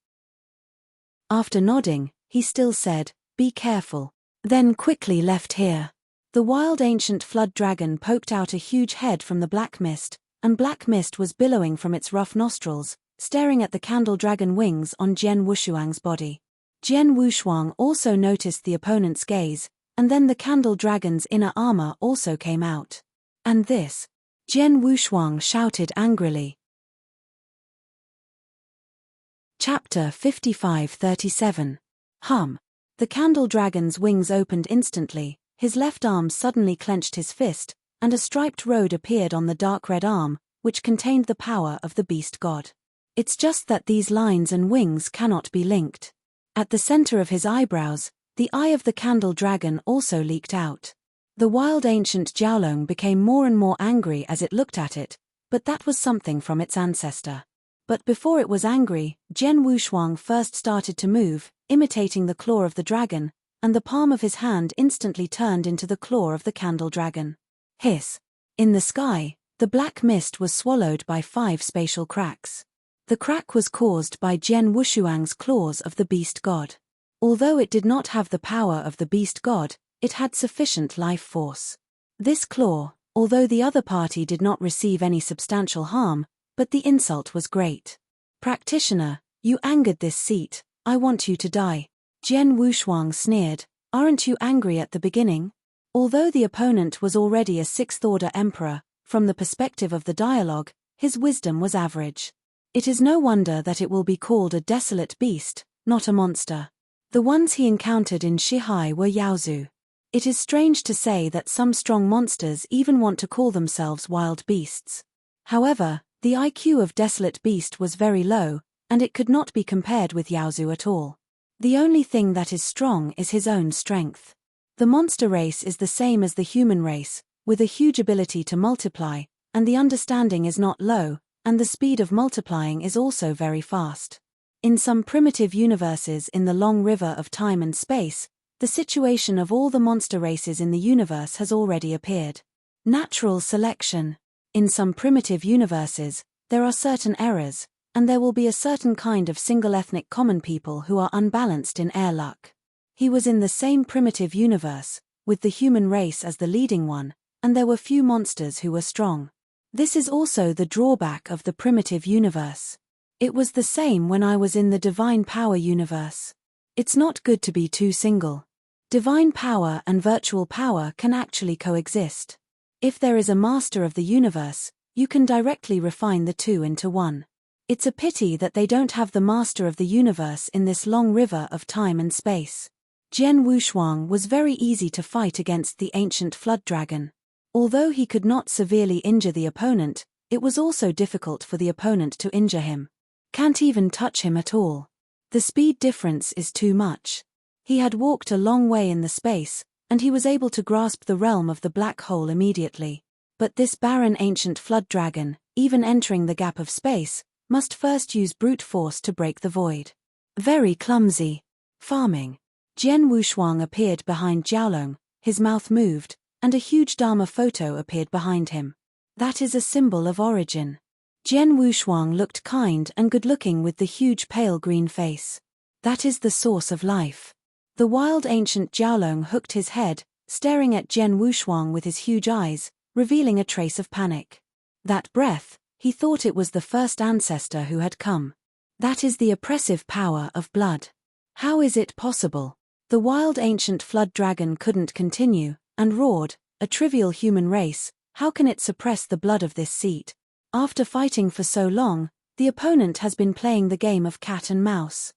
After nodding, he still said, "Be careful," then quickly left here. The wild ancient flood dragon poked out a huge head from the black mist, and black mist was billowing from its rough nostrils, staring at the candle dragon wings on Jian Wushuang's body. Jian Wushuang also noticed the opponent's gaze, and then the candle dragon's inner armor also came out. "And this?" Jian Wushuang shouted angrily. Chapter 55-37. The candle dragon's wings opened instantly, his left arm suddenly clenched his fist, and a striped road appeared on the dark red arm, which contained the power of the beast god. It's just that these lines and wings cannot be linked. At the center of his eyebrows, the eye of the candle dragon also leaked out. The wild ancient Jiaolong became more and more angry as it looked at it, but that was something from its ancestor. But before it was angry, Jian Wushuang first started to move, imitating the claw of the dragon, and the palm of his hand instantly turned into the claw of the candle dragon. Hiss! In the sky, the black mist was swallowed by 5 spatial cracks. The crack was caused by Jian Wushuang's claws of the beast god. Although it did not have the power of the beast god, it had sufficient life force. This claw, although the other party did not receive any substantial harm, but the insult was great. Practitioner, you angered this seat, I want you to die. Jian Wushuang sneered, aren't you angry at the beginning? Although the opponent was already a 6th-order emperor, from the perspective of the dialogue, his wisdom was average. It is no wonder that it will be called a desolate beast, not a monster. The ones he encountered in Shihai were Yaozu. It is strange to say that some strong monsters even want to call themselves wild beasts. However, the IQ of Desolate Beast was very low, and it could not be compared with Yaozu at all. The only thing that is strong is his own strength. The monster race is the same as the human race, with a huge ability to multiply, and the understanding is not low, and the speed of multiplying is also very fast. In some primitive universes in the long river of time and space, the situation of all the monster races in the universe has already appeared. Natural selection. In some primitive universes, there are certain errors, and there will be a certain kind of single ethnic common people who are unbalanced in air luck. He was in the same primitive universe, with the human race as the leading one, and there were few monsters who were strong. This is also the drawback of the primitive universe. It was the same when I was in the divine power universe. It's not good to be too single. Divine power and virtual power can actually coexist. If there is a master of the universe, you can directly refine the two into one. It's a pity that they don't have the master of the universe in this long river of time and space. Jian Wushuang was very easy to fight against the ancient flood dragon. Although he could not severely injure the opponent, it was also difficult for the opponent to injure him. Can't even touch him at all. The speed difference is too much. He had walked a long way in the space, and he was able to grasp the realm of the black hole immediately. But this barren ancient flood dragon, even entering the gap of space, must first use brute force to break the void. Very clumsy. Farming. Jian Wushuang appeared behind Jiaolong, his mouth moved, and a huge Dharma photo appeared behind him. That is a symbol of origin. Jian Wushuang looked kind and good-looking with the huge pale green face. That is the source of life. The wild ancient Jiaolong hooked his head, staring at Jian Wushuang with his huge eyes, revealing a trace of panic. That breath, he thought it was the first ancestor who had come. That is the oppressive power of blood. How is it possible? The wild ancient flood dragon couldn't continue, and roared, a trivial human race, how can it suppress the blood of this seat? After fighting for so long, the opponent has been playing the game of cat and mouse.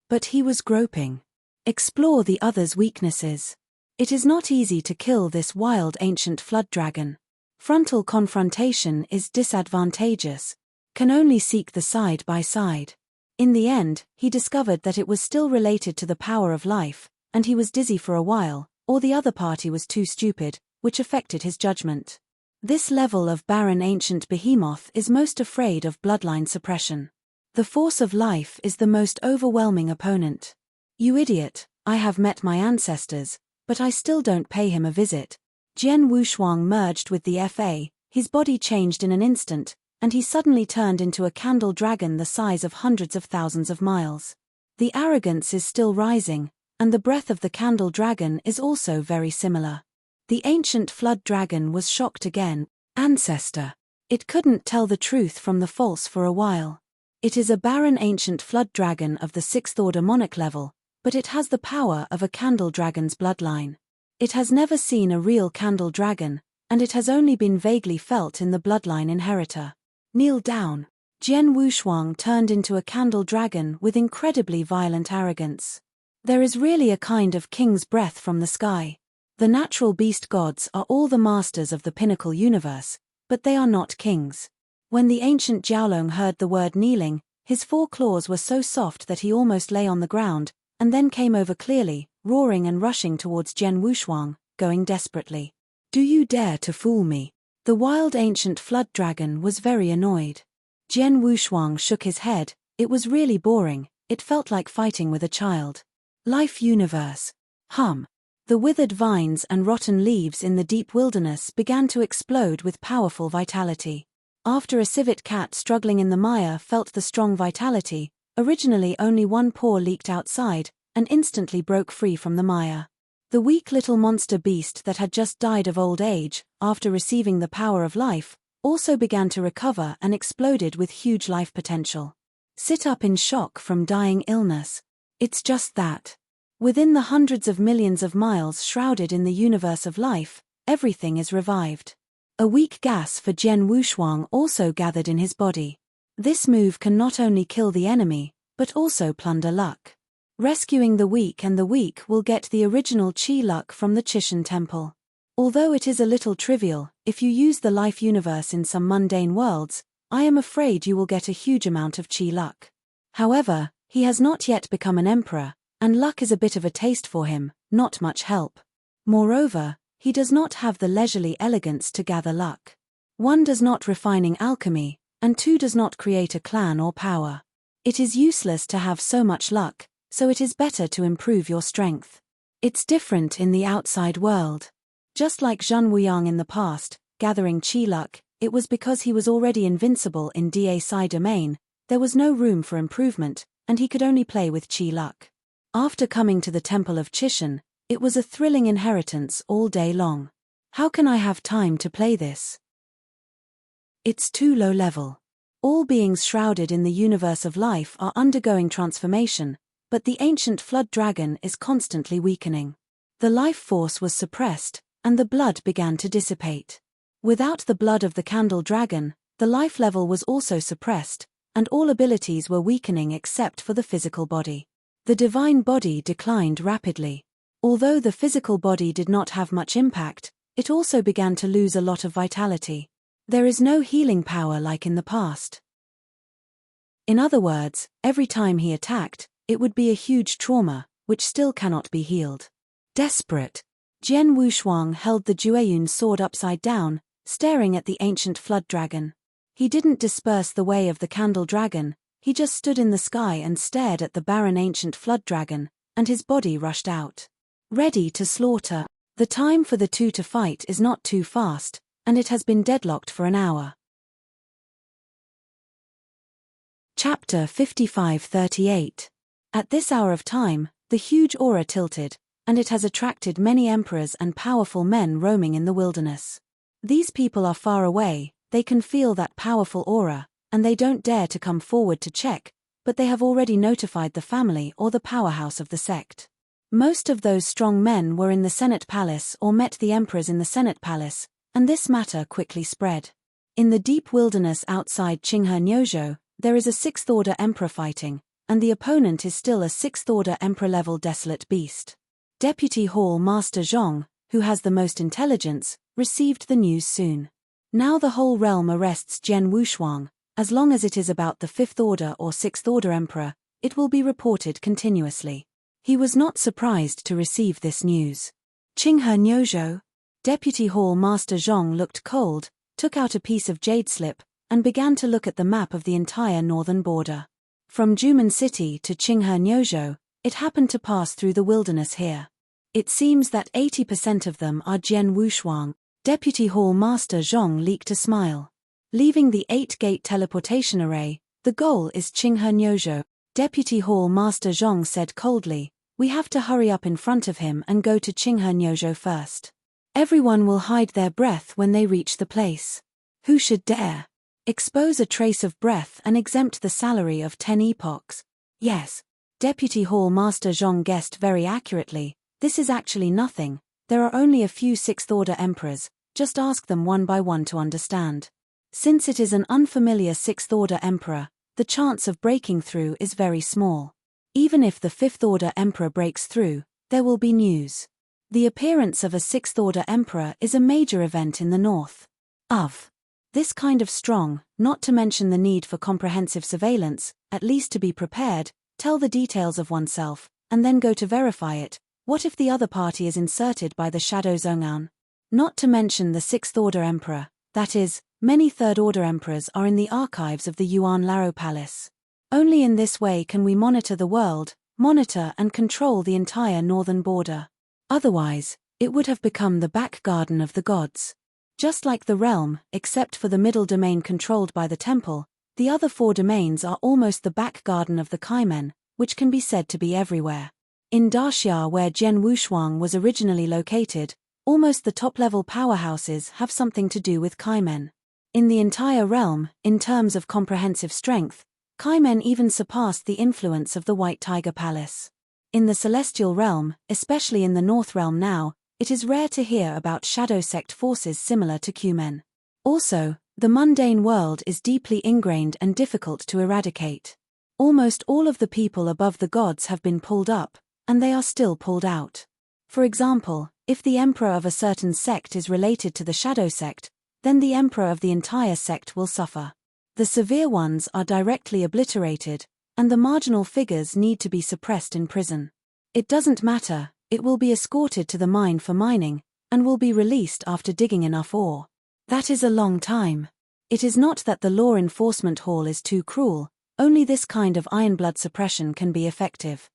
But he was groping. Explore the other's weaknesses. It is not easy to kill this wild ancient flood dragon. Frontal confrontation is disadvantageous. Can only seek the side by side. In the end, he discovered that it was still related to the power of life, and he was dizzy for a while, or the other party was too stupid, which affected his judgment. This level of barren ancient behemoth is most afraid of bloodline suppression. The force of life is the most overwhelming opponent. You idiot, I have met my ancestors, but I still don't pay him a visit. Jian Wushuang merged with the FA, his body changed in an instant, and he suddenly turned into a candle dragon the size of hundreds of thousands of miles. The arrogance is still rising, and the breath of the candle dragon is also very similar. The ancient flood dragon was shocked again. Ancestor. It couldn't tell the truth from the false for a while. It is a barren ancient flood dragon of the 6th order monarch level, but it has the power of a candle dragon's bloodline. It has never seen a real candle dragon, and it has only been vaguely felt in the bloodline inheritor. Kneel down. Jian Wushuang turned into a candle dragon with incredibly violent arrogance. There is really a kind of king's breath from the sky. The natural beast gods are all the masters of the pinnacle universe, but they are not kings. When the ancient Jiaolong heard the word kneeling, his 4 claws were so soft that he almost lay on the ground, and then came over clearly, roaring and rushing towards Jian Wushuang, going desperately. "Do you dare to fool me?" The wild ancient flood dragon was very annoyed. Jian Wushuang shook his head. It was really boring, it felt like fighting with a child. Life universe. Hum. The withered vines and rotten leaves in the deep wilderness began to explode with powerful vitality. After a civet cat struggling in the mire felt the strong vitality, originally only one paw leaked outside, and instantly broke free from the mire. The weak little monster beast that had just died of old age, after receiving the power of life, also began to recover and exploded with huge life potential. Sit up in shock from dying illness. It's just that. Within the hundreds of millions of miles shrouded in the universe of life, everything is revived. A weak gas for Jian Wushuang also gathered in his body. This move can not only kill the enemy, but also plunder luck. Rescuing the weak, and the weak will get the original Qi luck from the Chishan temple. Although it is a little trivial, if you use the life universe in some mundane worlds, I am afraid you will get a huge amount of Qi luck. However, he has not yet become an emperor, and luck is a bit of a taste for him, not much help. Moreover, he does not have the leisurely elegance to gather luck. 1 does not refining alchemy, and 2 does not create a clan or power. It is useless to have so much luck, so it is better to improve your strength. It's different in the outside world. Just like Zhen Wuyang in the past, gathering Qi luck, it was because he was already invincible in Da Sai domain, there was no room for improvement, and he could only play with Qi luck. After coming to the Temple of Chishan, it was a thrilling inheritance all day long. How can I have time to play this? It's too low level. All beings shrouded in the universe of life are undergoing transformation, but the ancient flood dragon is constantly weakening. The life force was suppressed, and the blood began to dissipate. Without the blood of the candle dragon, the life level was also suppressed, and all abilities were weakening except for the physical body. The divine body declined rapidly. Although the physical body did not have much impact, it also began to lose a lot of vitality. There is no healing power like in the past. In other words, every time he attacked, it would be a huge trauma, which still cannot be healed. Desperate, Jian Wushuang held the Jueyun sword upside down, staring at the ancient flood dragon. He didn't disperse the way of the candle dragon, he just stood in the sky and stared at the barren ancient flood dragon, and his body rushed out. Ready to slaughter. The time for the 2 to fight is not too fast, and it has been deadlocked for an hour. Chapter 55-38. At this hour of time, the huge aura tilted, and it has attracted many emperors and powerful men roaming in the wilderness. These people are far away, they can feel that powerful aura, and they don't dare to come forward to check, but they have already notified the family or the powerhouse of the sect. Most of those strong men were in the Senate Palace or met the emperors in the Senate Palace, and this matter quickly spread. In the deep wilderness outside Qinghe Nyozhou, there is a 6th-order emperor fighting, and the opponent is still a 6th-order emperor-level desolate beast. Deputy Hall Master Zhong, who has the most intelligence, received the news soon. Now the whole realm arrests Jian Wushuang. As long as it is about the 5th-order or 6th-order emperor, it will be reported continuously. He was not surprised to receive this news. Qinghe Nyozhou. Deputy Hall Master Zhong looked cold, took out a piece of jade slip, and began to look at the map of the entire northern border. From Jumen City to Qinghe Nyozhou, it happened to pass through the wilderness here. It seems that 80% of them are Jian Wushuang. Deputy Hall Master Zhong leaked a smile. Leaving the 8-gate teleportation array, the goal is Qinghe Nyozhou. Deputy Hall Master Zhong said coldly, "We have to hurry up in front of him and go to Qinghe Nyozhou first. Everyone will hide their breath when they reach the place. Who should dare expose a trace of breath and exempt the salary of 10 epochs? Yes." Deputy Hall Master Zhong guessed very accurately. This is actually nothing, there are only a few 6th-order emperors, just ask them one by one to understand. Since it is an unfamiliar 6th-order emperor, the chance of breaking through is very small. Even if the 5th-order emperor breaks through, there will be news. The appearance of a sixth-order emperor is a major event in the north. This kind of strong, not to mention the need for comprehensive surveillance, at least to be prepared, tell the details of oneself, and then go to verify it. What if the other party is inserted by the shadow Zhong'an? Not to mention the sixth-order emperor, that is, many third-order emperors are in the archives of the Yuan Laro Palace. Only in this way can we monitor the world, monitor and control the entire northern border. Otherwise, it would have become the back garden of the gods. Just like the realm, except for the middle domain controlled by the temple, the other 4 domains are almost the back garden of the Kaimen, which can be said to be everywhere. In Daxia, where Jian Wushuang was originally located, almost the top-level powerhouses have something to do with Kaimen. In the entire realm, in terms of comprehensive strength, Kaimen even surpassed the influence of the White Tiger Palace. In the celestial realm, especially in the North Realm now, it is rare to hear about shadow sect forces similar to Kumen. Also, the mundane world is deeply ingrained and difficult to eradicate. Almost all of the people above the gods have been pulled up, and they are still pulled out. For example, if the emperor of a certain sect is related to the shadow sect, then the emperor of the entire sect will suffer. The severe ones are directly obliterated, and the marginal figures need to be suppressed in prison. It doesn't matter, it will be escorted to the mine for mining, and will be released after digging enough ore. That is a long time. It is not that the law enforcement hall is too cruel, only this kind of ironblood suppression can be effective.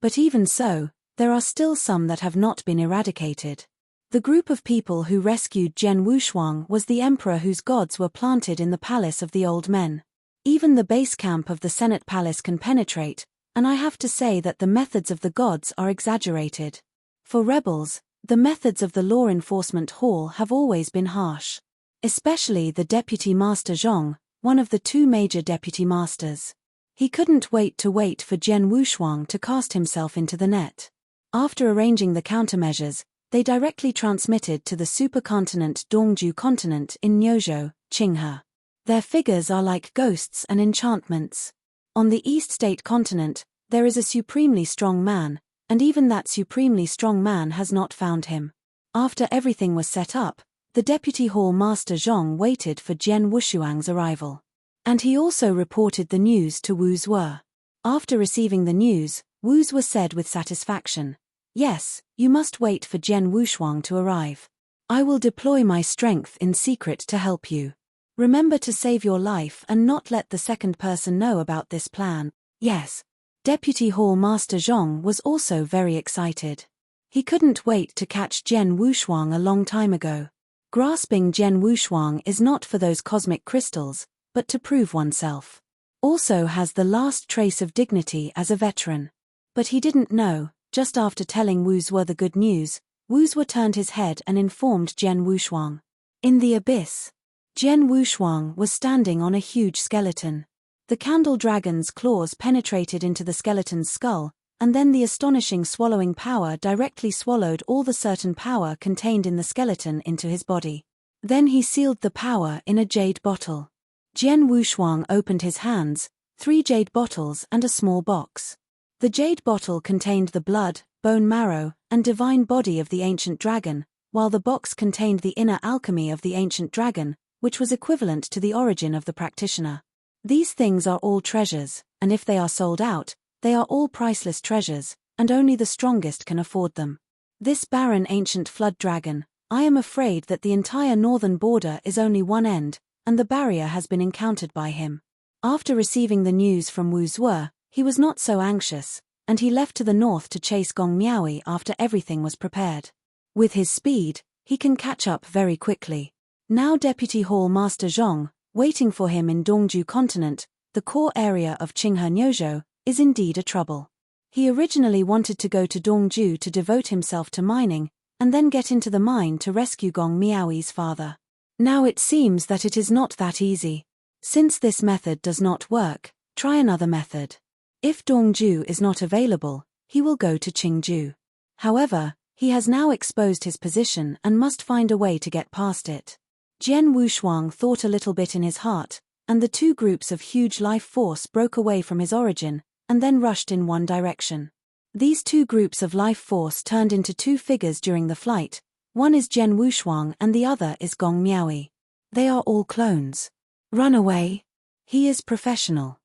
But even so, there are still some that have not been eradicated. The group of people who rescued Jian Wushuang was the emperor whose gods were planted in the palace of the old men. Even the base camp of the Senate Palace can penetrate, and I have to say that the methods of the gods are exaggerated. For rebels, the methods of the law enforcement hall have always been harsh. Especially the Deputy Master Zhong, one of the 2 major Deputy Masters. He couldn't wait for Jian Wushuang to cast himself into the net. After arranging the countermeasures, they directly transmitted to the supercontinent Dongju continent in Niuzhou, Qinghe. Their figures are like ghosts and enchantments. On the East State continent, there is a supremely strong man, and even that supremely strong man has not found him. After everything was set up, the Deputy Hall Master Zhong waited for Jian Wushuang's arrival. And he also reported the news to Wu Zhe. After receiving the news, Wu Zhe said with satisfaction, "Yes, you must wait for Jian Wushuang to arrive. I will deploy my strength in secret to help you. Remember to save your life and not let the second person know about this plan." Yes. Deputy Hall Master Zhong was also very excited. He couldn't wait to catch Jian Wushuang a long time ago. Grasping Jian Wushuang is not for those cosmic crystals, but to prove oneself. Also has the last trace of dignity as a veteran. But he didn't know, just after telling Wu Zhe the good news, Wu Zhe turned his head and informed Jian Wushuang. In the abyss, Jian Wushuang was standing on a huge skeleton. The candle dragon's claws penetrated into the skeleton's skull, and then the astonishing swallowing power directly swallowed all the certain power contained in the skeleton into his body. Then he sealed the power in a jade bottle. Jian Wushuang opened his hands, 3 jade bottles and a small box. The jade bottle contained the blood, bone marrow, and divine body of the ancient dragon, while the box contained the inner alchemy of the ancient dragon, which was equivalent to the origin of the practitioner. These things are all treasures, and if they are sold out, they are all priceless treasures, and only the strongest can afford them. This barren ancient flood dragon, I am afraid that the entire northern border is only one end, and the barrier has been encountered by him. After receiving the news from Wu Zhe, he was not so anxious, and he left to the north to chase Gong Miaoyi after everything was prepared. With his speed, he can catch up very quickly. Now Deputy Hall Master Zhong, waiting for him in Dongju continent, the core area of Qinghe Niuzhou, is indeed a trouble. He originally wanted to go to Dongju to devote himself to mining, and then get into the mine to rescue Gong Miaoyi's father. Now it seems that it is not that easy. Since this method does not work, try another method. If Dongju is not available, he will go to Qingju. However, he has now exposed his position and must find a way to get past it. Jian Wushuang thought a little bit in his heart, and the 2 groups of huge life force broke away from his origin, and then rushed in one direction. These two groups of life force turned into two figures during the flight. One is Jian Wushuang and the other is Gong Miaoyi. They are all clones. Run away. He is professional.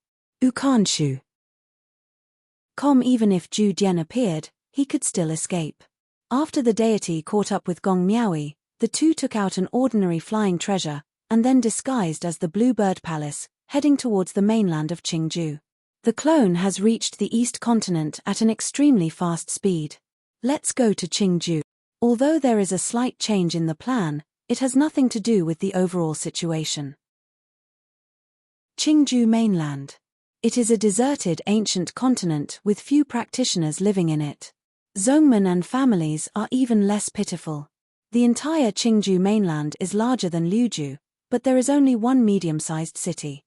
Ukanshu. Even if Zhu Dian appeared, he could still escape. After the deity caught up with Gong Miaoyi, the two took out an ordinary flying treasure, and then disguised as the Bluebird Palace, heading towards the mainland of Qingju. The clone has reached the East Continent at an extremely fast speed. Let's go to Qingju. Although there is a slight change in the plan, it has nothing to do with the overall situation. Qingju mainland. It is a deserted ancient continent with few practitioners living in it. Zongmen and families are even less pitiful. The entire Qingju mainland is larger than Liuju, but there is only one medium-sized city.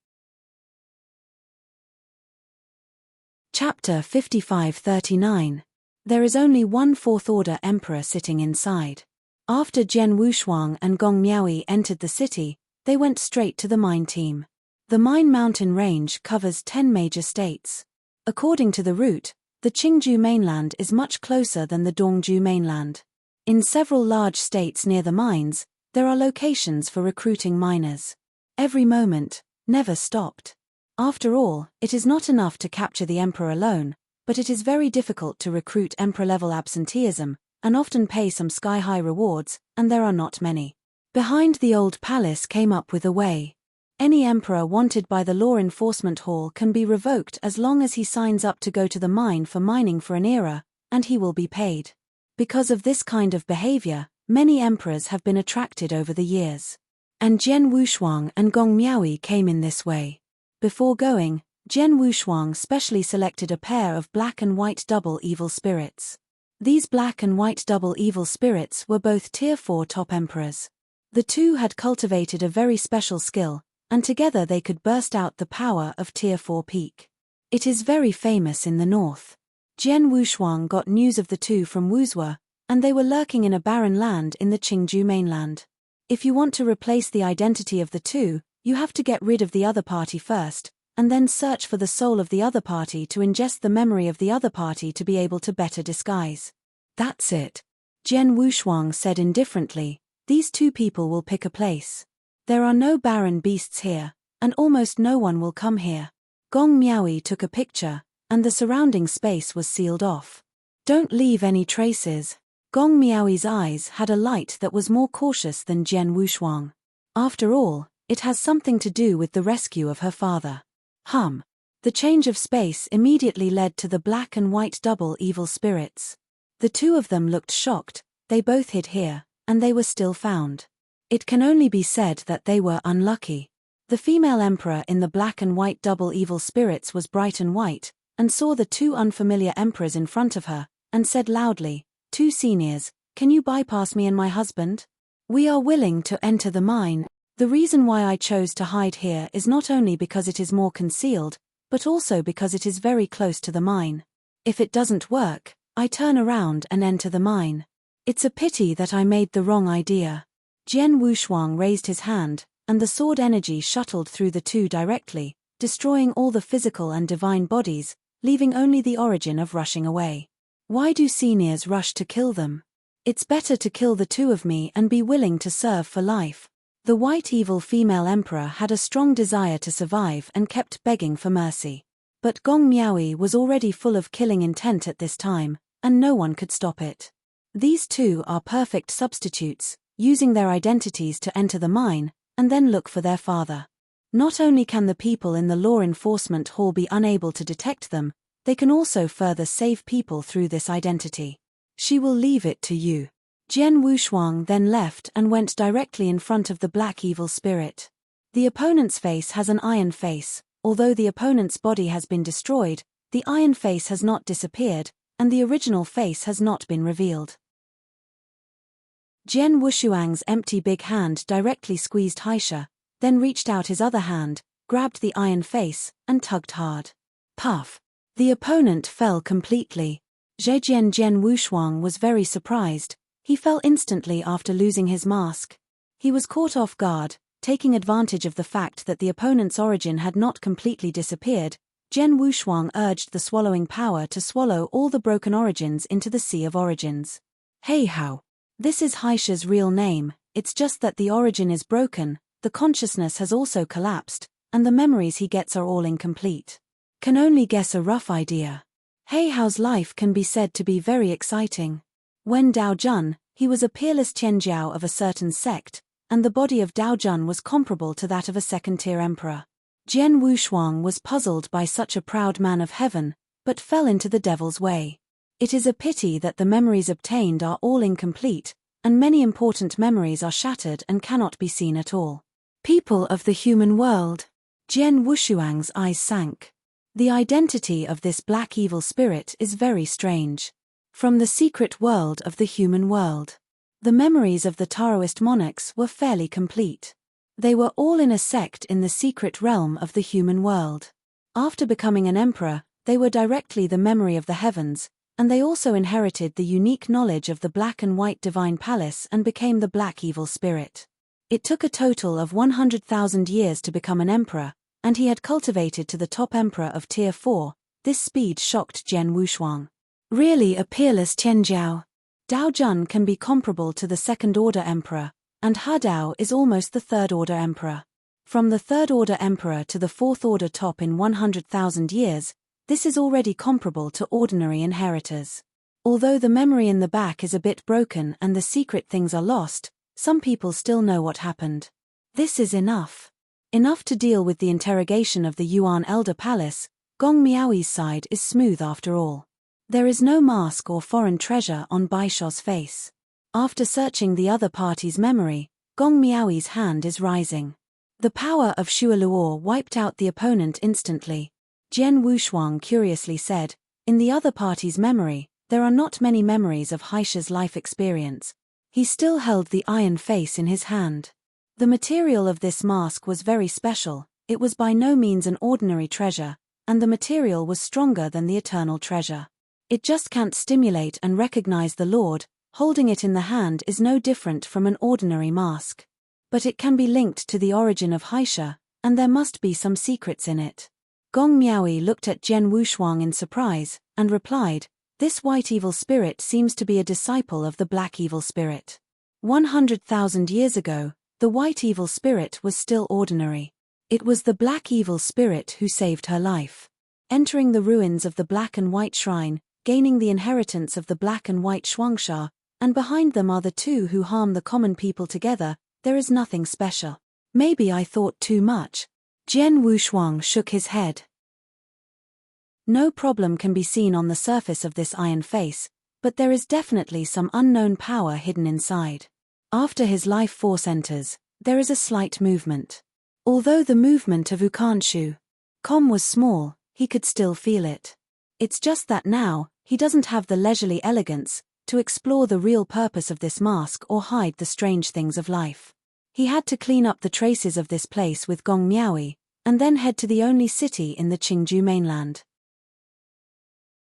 Chapter 5539. There is only one fourth-order emperor sitting inside. After Jian Wushuang and Gong Miaoyi entered the city, they went straight to the mine team. The Mine Mountain Range covers 10 major states. According to the route, the Qingju mainland is much closer than the Dongju mainland. In several large states near the mines, there are locations for recruiting miners. Every moment, never stopped. After all, it is not enough to capture the emperor alone, but it is very difficult to recruit emperor-level absenteeism, and often pay some sky-high rewards, and there are not many. Behind the old palace came up with a way. Any emperor wanted by the law enforcement hall can be revoked as long as he signs up to go to the mine for mining for an era, and he will be paid. Because of this kind of behavior, many emperors have been attracted over the years. And Jian Wushuang and Gong Miaoyi came in this way. Before going, Jian Wushuang specially selected a pair of black and white double evil spirits. These black and white double evil spirits were both Tier 4 top emperors. The two had cultivated a very special skill, and together they could burst out the power of Tier 4 peak. It is very famous in the north. Jian Wushuang got news of the two from Wuzhou, and they were lurking in a barren land in the Qingju mainland. If you want to replace the identity of the two, you have to get rid of the other party first, and then search for the soul of the other party to ingest the memory of the other party to be able to better disguise. That's it. Jian Wushuang said indifferently, these two people will pick a place. There are no barren beasts here, and almost no one will come here. Gong Miaoyi took a picture, and the surrounding space was sealed off. Don't leave any traces. Gong Miaoyi's eyes had a light that was more cautious than Jian Wushuang. After all, it has something to do with the rescue of her father. The change of space immediately led to the black and white double evil spirits. The two of them looked shocked, they both hid here, and they were still found. It can only be said that they were unlucky. The female emperor in the black and white double evil spirits was bright and white, and saw the two unfamiliar emperors in front of her, and said loudly, "Two seniors, can you bypass me and my husband? We are willing to enter the mine. The reason why I chose to hide here is not only because it is more concealed, but also because it is very close to the mine. If it doesn't work, I turn around and enter the mine. It's a pity that I made the wrong idea." Jian Wushuang raised his hand, and the sword energy shuttled through the two directly, destroying all the physical and divine bodies, leaving only the origin of rushing away. Why do seniors rush to kill them? It's better to kill the two of me and be willing to serve for life. The white evil female emperor had a strong desire to survive and kept begging for mercy. But Gong Miaoyi was already full of killing intent at this time, and no one could stop it. These two are perfect substitutes, using their identities to enter the mine, and then look for their father. Not only can the people in the law enforcement hall be unable to detect them, they can also further save people through this identity. She will leave it to you. Jian Wushuang then left and went directly in front of the black evil spirit. The opponent's face has an iron face. Although the opponent's body has been destroyed, the iron face has not disappeared, and the original face has not been revealed. Jian Wushuang's empty big hand directly squeezed Haisha, then reached out his other hand, grabbed the iron face, and tugged hard. Puff! The opponent fell completely. Jian Wushuang was very surprised. He fell instantly after losing his mask. He was caught off guard, taking advantage of the fact that the opponent's origin had not completely disappeared. Jian Wushuang urged the swallowing power to swallow all the broken origins into the Sea of Origins. Hey how? This is Haisha's real name, it's just that the origin is broken, the consciousness has also collapsed, and the memories he gets are all incomplete. Can only guess a rough idea. Hey how's life can be said to be very exciting. When Dao Jun, he was a peerless Tianjiao of a certain sect, and the body of Dao Jun was comparable to that of a second-tier emperor. Jian Wushuang was puzzled by such a proud man of heaven, but fell into the devil's way. It is a pity that the memories obtained are all incomplete, and many important memories are shattered and cannot be seen at all. People of the human world. Jian Wushuang's eyes sank. The identity of this black evil spirit is very strange. From the secret world of the human world. The memories of the Taoist monarchs were fairly complete. They were all in a sect in the secret realm of the human world. After becoming an emperor, they were directly the memory of the heavens, and they also inherited the unique knowledge of the black and white divine palace and became the black evil spirit. It took a total of 100,000 years to become an emperor, and he had cultivated to the top emperor of Tier 4. This speed shocked Jian Wushuang. Really a peerless Tianjiao. Dao Jun can be comparable to the second-order emperor, and He Dao is almost the third-order emperor. From the third-order emperor to the fourth-order top in 100,000 years, this is already comparable to ordinary inheritors. Although the memory in the back is a bit broken and the secret things are lost, some people still know what happened. This is enough. Enough to deal with the interrogation of the Yuan Elder Palace. Gong Miaoi's side is smooth after all. There is no mask or foreign treasure on Baisho's face. After searching the other party's memory, Gong Miaoi's hand is rising. The power of Xue Luo wiped out the opponent instantly. Jian Wushuang curiously said, in the other party's memory, there are not many memories of Haisha's life experience. He still held the iron face in his hand. The material of this mask was very special, it was by no means an ordinary treasure, and the material was stronger than the eternal treasure. It just can't stimulate and recognize the Lord, holding it in the hand is no different from an ordinary mask. But it can be linked to the origin of Haisha, and there must be some secrets in it. Gong Miaoi looked at Jian Wushuang in surprise, and replied, this white evil spirit seems to be a disciple of the black evil spirit. 100,000 years ago, the white evil spirit was still ordinary. It was the black evil spirit who saved her life. Entering the ruins of the black and white shrine, gaining the inheritance of the black and white Shuangsha, and behind them are the two who harm the common people together, there is nothing special. Maybe I thought too much. Jian Wushuang shook his head. No problem can be seen on the surface of this iron face, but there is definitely some unknown power hidden inside. After his life force enters, there is a slight movement. Although the movement of Ukanshu Com was small, he could still feel it. It's just that now, he doesn't have the leisurely elegance to explore the real purpose of this mask or hide the strange things of life. He had to clean up the traces of this place with Gong Miaoi, and then head to the only city in the Qingju mainland.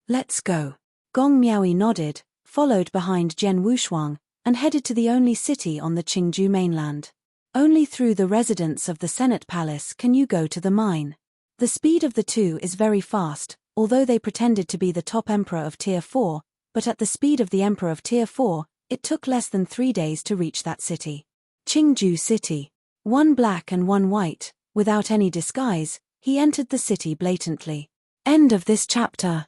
Let's go. Gong Miaoi nodded, followed behind Jian Wushuang, and headed to the only city on the Qingju mainland. Only through the residence of the Senate Palace can you go to the mine. The speed of the two is very fast, although they pretended to be the top emperor of Tier 4, but at the speed of the emperor of Tier 4, it took less than 3 days to reach that city. Qingju City. One black and one white, without any disguise, he entered the city blatantly. End of this chapter.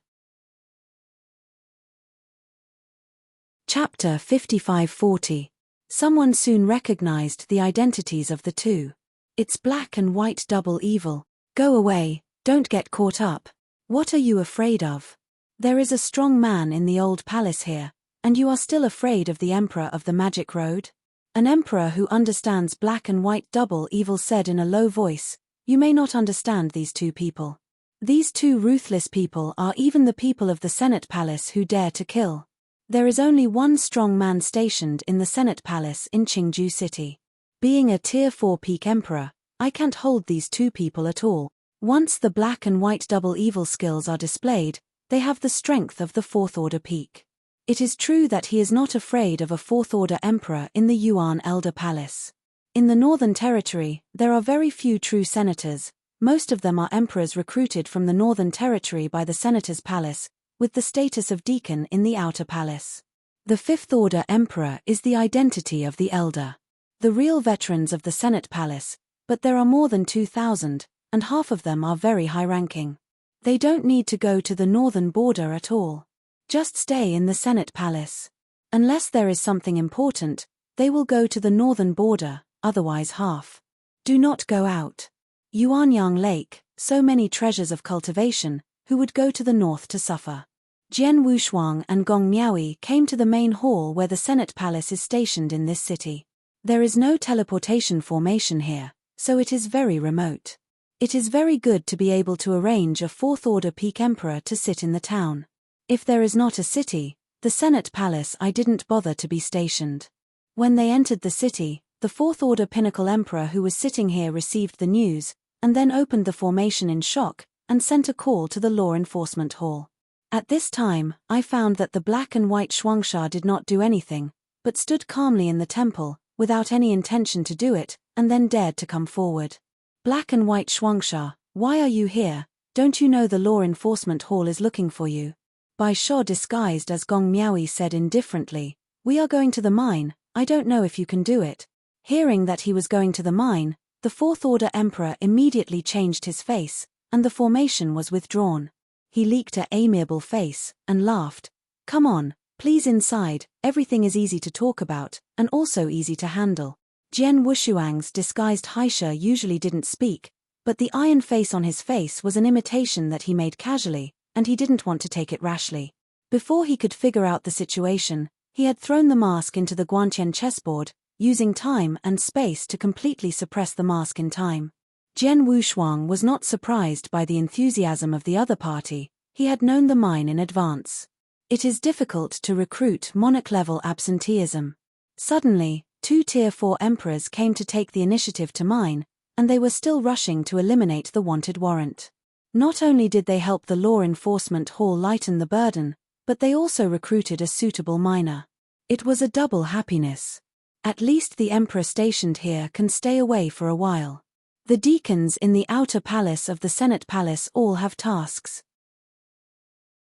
Chapter 5540. Someone soon recognized the identities of the two. It's black and white double evil. Go away, don't get caught up. What are you afraid of? There is a strong man in the old palace here, and you are still afraid of the emperor of the magic road? An emperor who understands black and white double evil said in a low voice, you may not understand these two people. These two ruthless people are even the people of the Senate Palace who dare to kill. There is only one strong man stationed in the Senate Palace in Qingju City. Being a Tier 4 peak emperor, I can't hold these two people at all. Once the black and white double evil skills are displayed, they have the strength of the 4th order peak. It is true that he is not afraid of a 4th order emperor in the Yuan Elder Palace. In the Northern Territory, there are very few true senators, Most of them are emperors recruited from the northern territory by the senator's palace, with the status of deacon in the outer palace. The fifth order emperor is the identity of the elder. The real veterans of the Senate palace, but there are more than 2,000, and half of them are very high-ranking. They don't need to go to the northern border at all. Just stay in the Senate palace. Unless there is something important, they will go to the northern border, otherwise half. Do not go out. Yuanyang Lake, so many treasures of cultivation, who would go to the north to suffer. Jian Wushuang and Gong Miaoi came to the main hall where the Senate palace is stationed in this city. There is no teleportation formation here, so it is very remote. It is very good to be able to arrange a fourth-order peak emperor to sit in the town. If there is not a city, the Senate palace I didn't bother to be stationed. When they entered the city, the fourth-order pinnacle emperor who was sitting here received the news, and then opened the formation in shock, and sent a call to the law enforcement hall. At this time, I found that the black and white Shuangsha did not do anything, but stood calmly in the temple, without any intention to do it, and then dared to come forward. Black and white Shuangsha, why are you here? Don't you know the law enforcement hall is looking for you? Bai Sho disguised as Gong Miaoi said indifferently, we are going to the mine, I don't know if you can do it. Hearing that he was going to the mine, the fourth-order emperor immediately changed his face, and the formation was withdrawn. He leaked an amiable face, and laughed. Come on, please inside, everything is easy to talk about, and also easy to handle. Jian Wushuang's disguised Haisha usually didn't speak, but the iron face on his face was an imitation that he made casually, and he didn't want to take it rashly. Before he could figure out the situation, he had thrown the mask into the Guantian chessboard, using time and space to completely suppress the mask in time. Jian Wushuang was not surprised by the enthusiasm of the other party, he had known the mine in advance. It is difficult to recruit monarch-level absenteeism. Suddenly, 2 Tier 4 emperors came to take the initiative to mine, and they were still rushing to eliminate the wanted warrant. Not only did they help the law enforcement hall lighten the burden, but they also recruited a suitable miner. It was a double happiness. At least the emperor stationed here can stay away for a while. The deacons in the outer palace of the Senate palace all have tasks.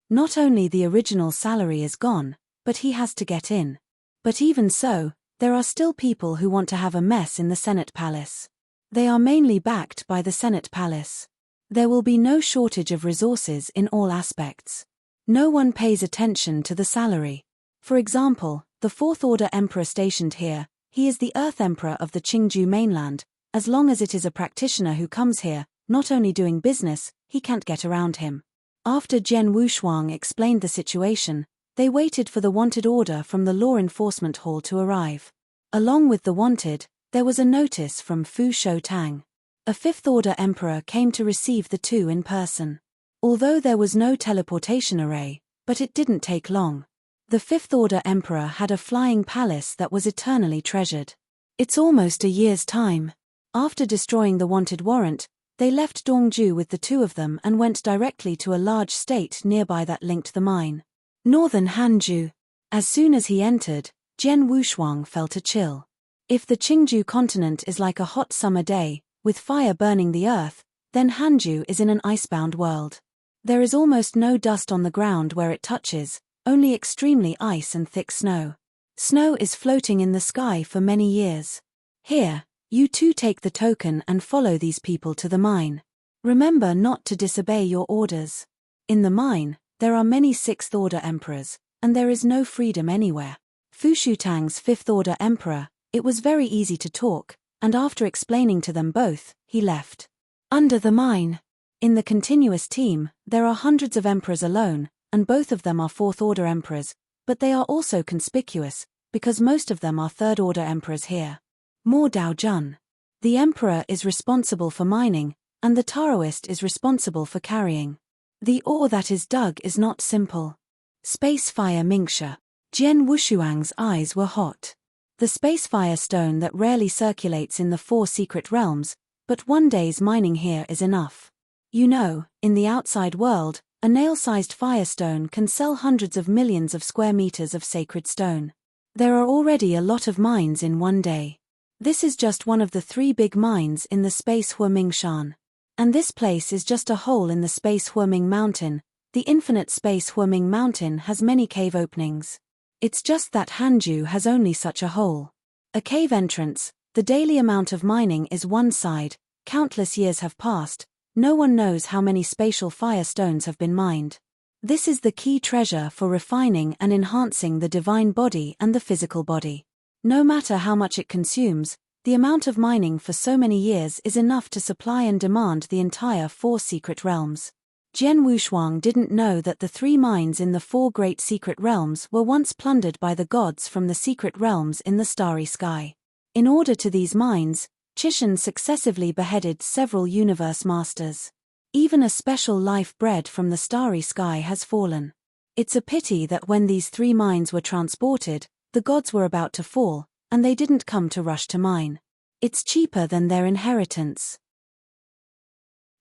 Not only the original salary is gone, but he has to get in. But even so, there are still people who want to have a mess in the Senate palace. They are mainly backed by the Senate palace. There will be no shortage of resources in all aspects. No one pays attention to the salary. For example, the fourth-order emperor stationed here, he is the Earth Emperor of the Qingju mainland. As long as it is a practitioner who comes here, not only doing business, he can't get around him. After Jian Wushuang explained the situation, they waited for the wanted order from the law enforcement hall to arrive. Along with the wanted, there was a notice from Fu Shoutang. A fifth-order emperor came to receive the two in person. Although there was no teleportation array, but it didn't take long. The fifth-order emperor had a flying palace that was eternally treasured. It's almost a year's time. After destroying the wanted warrant, they left Dongju with the two of them and went directly to a large state nearby that linked the mine. Northern Hanju. As soon as he entered, Jian Wushuang felt a chill. If the Qingju continent is like a hot summer day, with fire burning the earth, then Hanju is in an icebound world. There is almost no dust on the ground where it touches, only extremely ice and thick snow. Snow is floating in the sky for many years. Here, you too take the token and follow these people to the mine. Remember not to disobey your orders. In the mine, there are many sixth-order emperors, and there is no freedom anywhere. Fu Shoutang's fifth-order emperor, it was very easy to talk, and after explaining to them both, he left. Under the mine. In the continuous team, there are hundreds of emperors alone, and both of them are fourth-order emperors, but they are also conspicuous, because most of them are third-order emperors here. Mo Daojun. The emperor is responsible for mining, and the Taoist is responsible for carrying. The ore that is dug is not simple. Spacefire Mingxia. Jian Wushuang's eyes were hot. The spacefire stone that rarely circulates in the 4 secret realms, but one day's mining here is enough. You know, in the outside world, a nail-sized firestone can sell hundreds of millions of square meters of sacred stone. There are already a lot of mines in one day. This is just one of the 3 big mines in the space Huamingshan. And this place is just a hole in the space-whelming mountain. The infinite space-whelming mountain has many cave openings. It's just that Hanju has only such a hole. A cave entrance, the daily amount of mining is one side, countless years have passed, no one knows how many spatial fire stones have been mined. This is the key treasure for refining and enhancing the divine body and the physical body. No matter how much it consumes, the amount of mining for so many years is enough to supply and demand the entire 4 secret realms. Jian Wushuang didn't know that the 3 mines in the 4 great secret realms were once plundered by the gods from the secret realms in the starry sky. In order to these mines, Chishan successively beheaded several universe masters. Even a special life bred from the starry sky has fallen. It's a pity that when these 3 mines were transported, the gods were about to fall, and they didn't come to rush to mine. It's cheaper than their inheritance.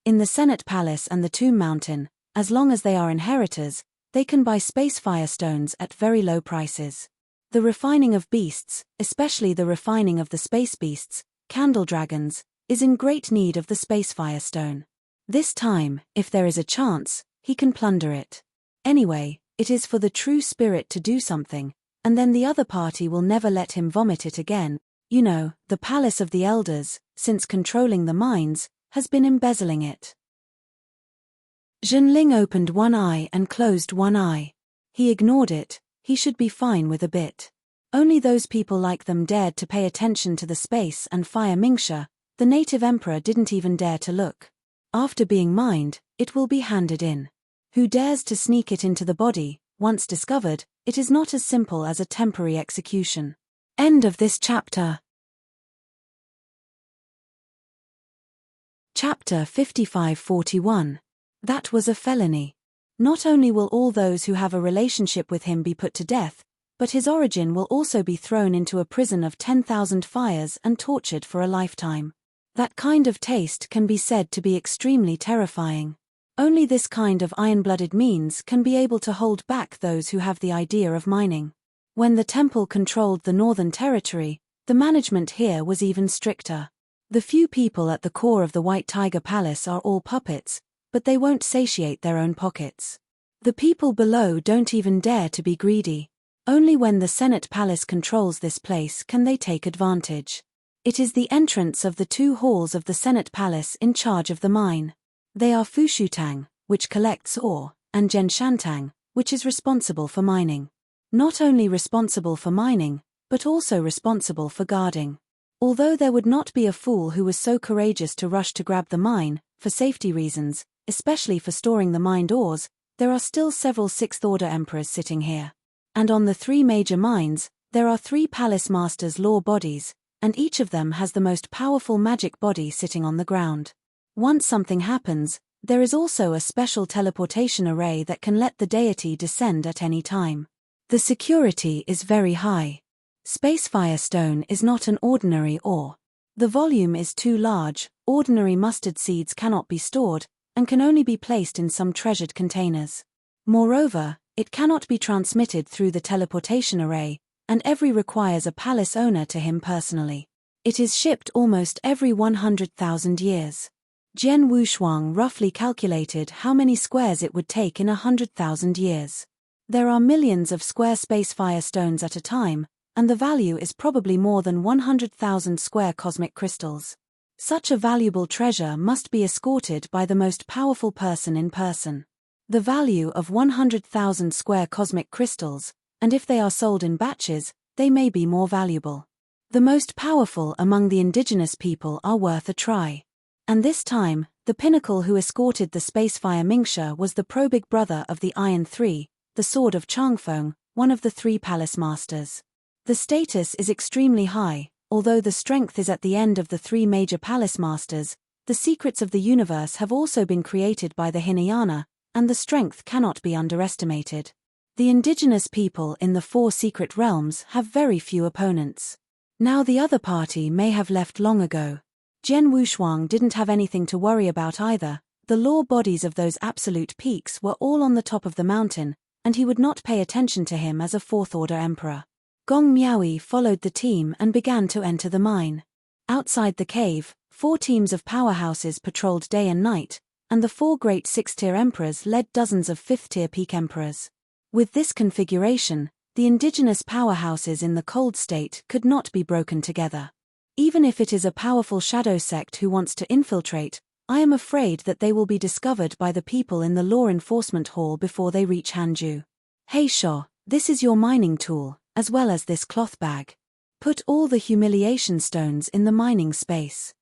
In the Senate Palace and the Tomb Mountain, as long as they are inheritors, they can buy space firestones at very low prices. The refining of beasts, especially the refining of the space beasts, candle dragons, is in great need of the space firestone. This time, if there is a chance, he can plunder it. Anyway, it is for the true spirit to do something, and then the other party will never let him vomit it again. You know, the Palace of the Elders, since controlling the mines, has been embezzling it. Zhenling opened one eye and closed one eye. He ignored it, he should be fine with a bit. Only those people like them dared to pay attention to the space and fire Mingxia. The native emperor didn't even dare to look. After being mined, it will be handed in. Who dares to sneak it into the body? Once discovered, it is not as simple as a temporary execution. End of this chapter. Chapter 55-41. That was a felony. Not only will all those who have a relationship with him be put to death, but his origin will also be thrown into a prison of 10,000 fires and tortured for a lifetime. That kind of taste can be said to be extremely terrifying. Only this kind of iron-blooded means can be able to hold back those who have the idea of mining. When the temple controlled the Northern Territory, the management here was even stricter. The few people at the core of the White Tiger Palace are all puppets, but they won't satiate their own pockets. The people below don't even dare to be greedy. Only when the Senate Palace controls this place can they take advantage. It is the entrance of the 2 halls of the Senate Palace in charge of the mine. They are Fushutang, which collects ore, and Zhenshantang, which is responsible for mining. Not only responsible for mining, but also responsible for guarding. Although there would not be a fool who was so courageous to rush to grab the mine, for safety reasons, especially for storing the mined ores, there are still several 6th-order emperors sitting here. And on the 3 major mines, there are 3 palace masters' law bodies, and each of them has the most powerful magic body sitting on the ground. Once something happens, there is also a special teleportation array that can let the deity descend at any time. The security is very high. Space firestone is not an ordinary ore. The volume is too large, ordinary mustard seeds cannot be stored, and can only be placed in some treasured containers. Moreover, it cannot be transmitted through the teleportation array, and every requires a palace owner to him personally. It is shipped almost every 100,000 years. Jian Wushuang roughly calculated how many squares it would take in 100,000 years. There are millions of square space firestones at a time, and the value is probably more than 100,000 square cosmic crystals. Such a valuable treasure must be escorted by the most powerful person in person. The value of 100,000 square cosmic crystals, and if they are sold in batches, they may be more valuable. The most powerful among the indigenous people are worth a try. And this time, the pinnacle who escorted the spacefire Mingxia was the pro-big brother of the Iron Three, the Sword of Changfeng, one of the 3 palace masters. The status is extremely high, although the strength is at the end of the 3 major palace masters. The secrets of the universe have also been created by the Hinayana, and the strength cannot be underestimated. The indigenous people in the 4 secret realms have very few opponents. Now the other party may have left long ago. Jian Wushuang didn't have anything to worry about either. The law bodies of those absolute peaks were all on the top of the mountain, and he would not pay attention to him as a 4th-order emperor. Gong Miaoyi followed the team and began to enter the mine. Outside the cave, 4 teams of powerhouses patrolled day and night, and the 4 great 6-tier emperors led dozens of 5th-tier peak emperors. With this configuration, the indigenous powerhouses in the cold state could not be broken together. Even if it is a powerful shadow sect who wants to infiltrate, I am afraid that they will be discovered by the people in the law enforcement hall before they reach Hanju. Hey Sho, this is your mining tool, as well as this cloth bag. Put all the humiliation stones in the mining space.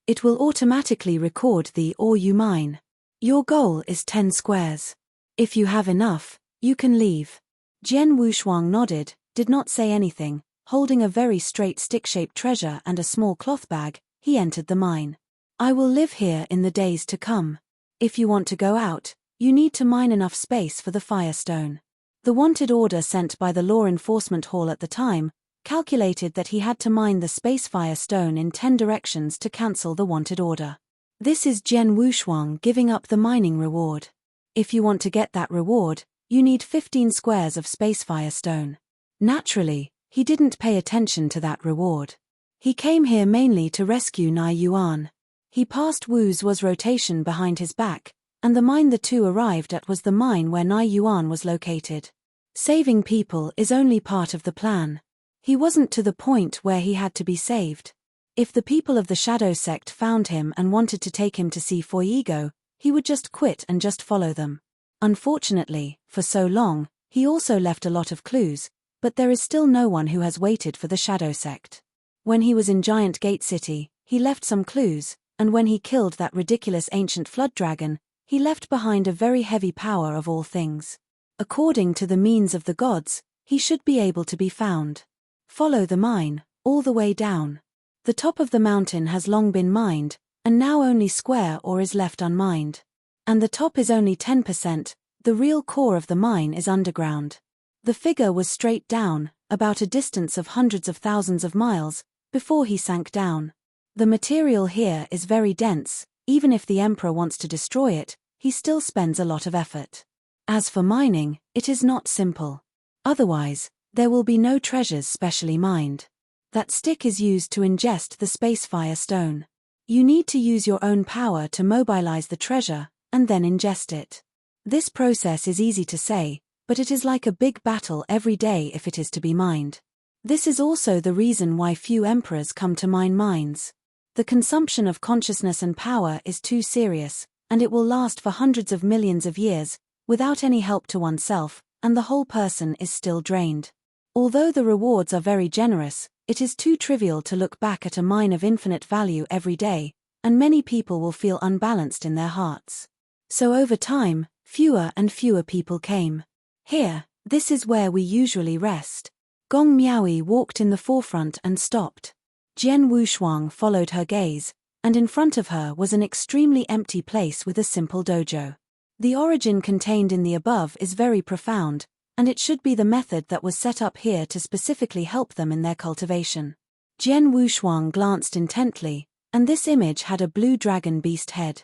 It will automatically record the ore you mine. Your goal is 10 squares. If you have enough, you can leave. Jian Wushuang nodded, did not say anything. Holding a very straight stick-shaped treasure and a small cloth bag, he entered the mine. I will live here in the days to come. If you want to go out, you need to mine enough space for the firestone. The wanted order sent by the law enforcement hall at the time calculated that he had to mine the space firestone in 10 directions to cancel the wanted order. This is Jian Wushuang giving up the mining reward. If you want to get that reward, you need 15 squares of space firestone. Naturally, he didn't pay attention to that reward. He came here mainly to rescue Nai Yuan. He passed Wu Zuo's rotation behind his back, and the mine the two arrived at was the mine where Nai Yuan was located. Saving people is only part of the plan. He wasn't to the point where he had to be saved. If the people of the Shadow Sect found him and wanted to take him to see Fuego, he would just quit and just follow them. Unfortunately, for so long, he also left a lot of clues, but there is still no one who has waited for the Shadow Sect. When he was in Giant Gate City, he left some clues, and when he killed that ridiculous ancient flood dragon, he left behind a very heavy power of all things. According to the means of the gods, he should be able to be found. Follow the mine, all the way down. The top of the mountain has long been mined, and now only square ore is left unmined. And the top is only 10%, the real core of the mine is underground. The figure was straight down, about a distance of hundreds of thousands of miles, before he sank down. The material here is very dense, even if the emperor wants to destroy it, he still spends a lot of effort. As for mining, it is not simple. Otherwise, there will be no treasures specially mined. That stick is used to ingest the space firestone. You need to use your own power to mobilize the treasure, and then ingest it. This process is easy to say, but it is like a big battle every day if it is to be mined. This is also the reason why few emperors come to mine mines. The consumption of consciousness and power is too serious, and it will last for hundreds of millions of years, without any help to oneself, and the whole person is still drained. Although the rewards are very generous, it is too trivial to look back at a mine of infinite value every day, and many people will feel unbalanced in their hearts. So over time, fewer and fewer people came. Here, this is where we usually rest. Gong Miaoyi walked in the forefront and stopped. Jian Wushuang followed her gaze, and in front of her was an extremely empty place with a simple dojo. The origin contained in the above is very profound, and it should be the method that was set up here to specifically help them in their cultivation. Jian Wushuang glanced intently, and this image had a blue dragon beast head.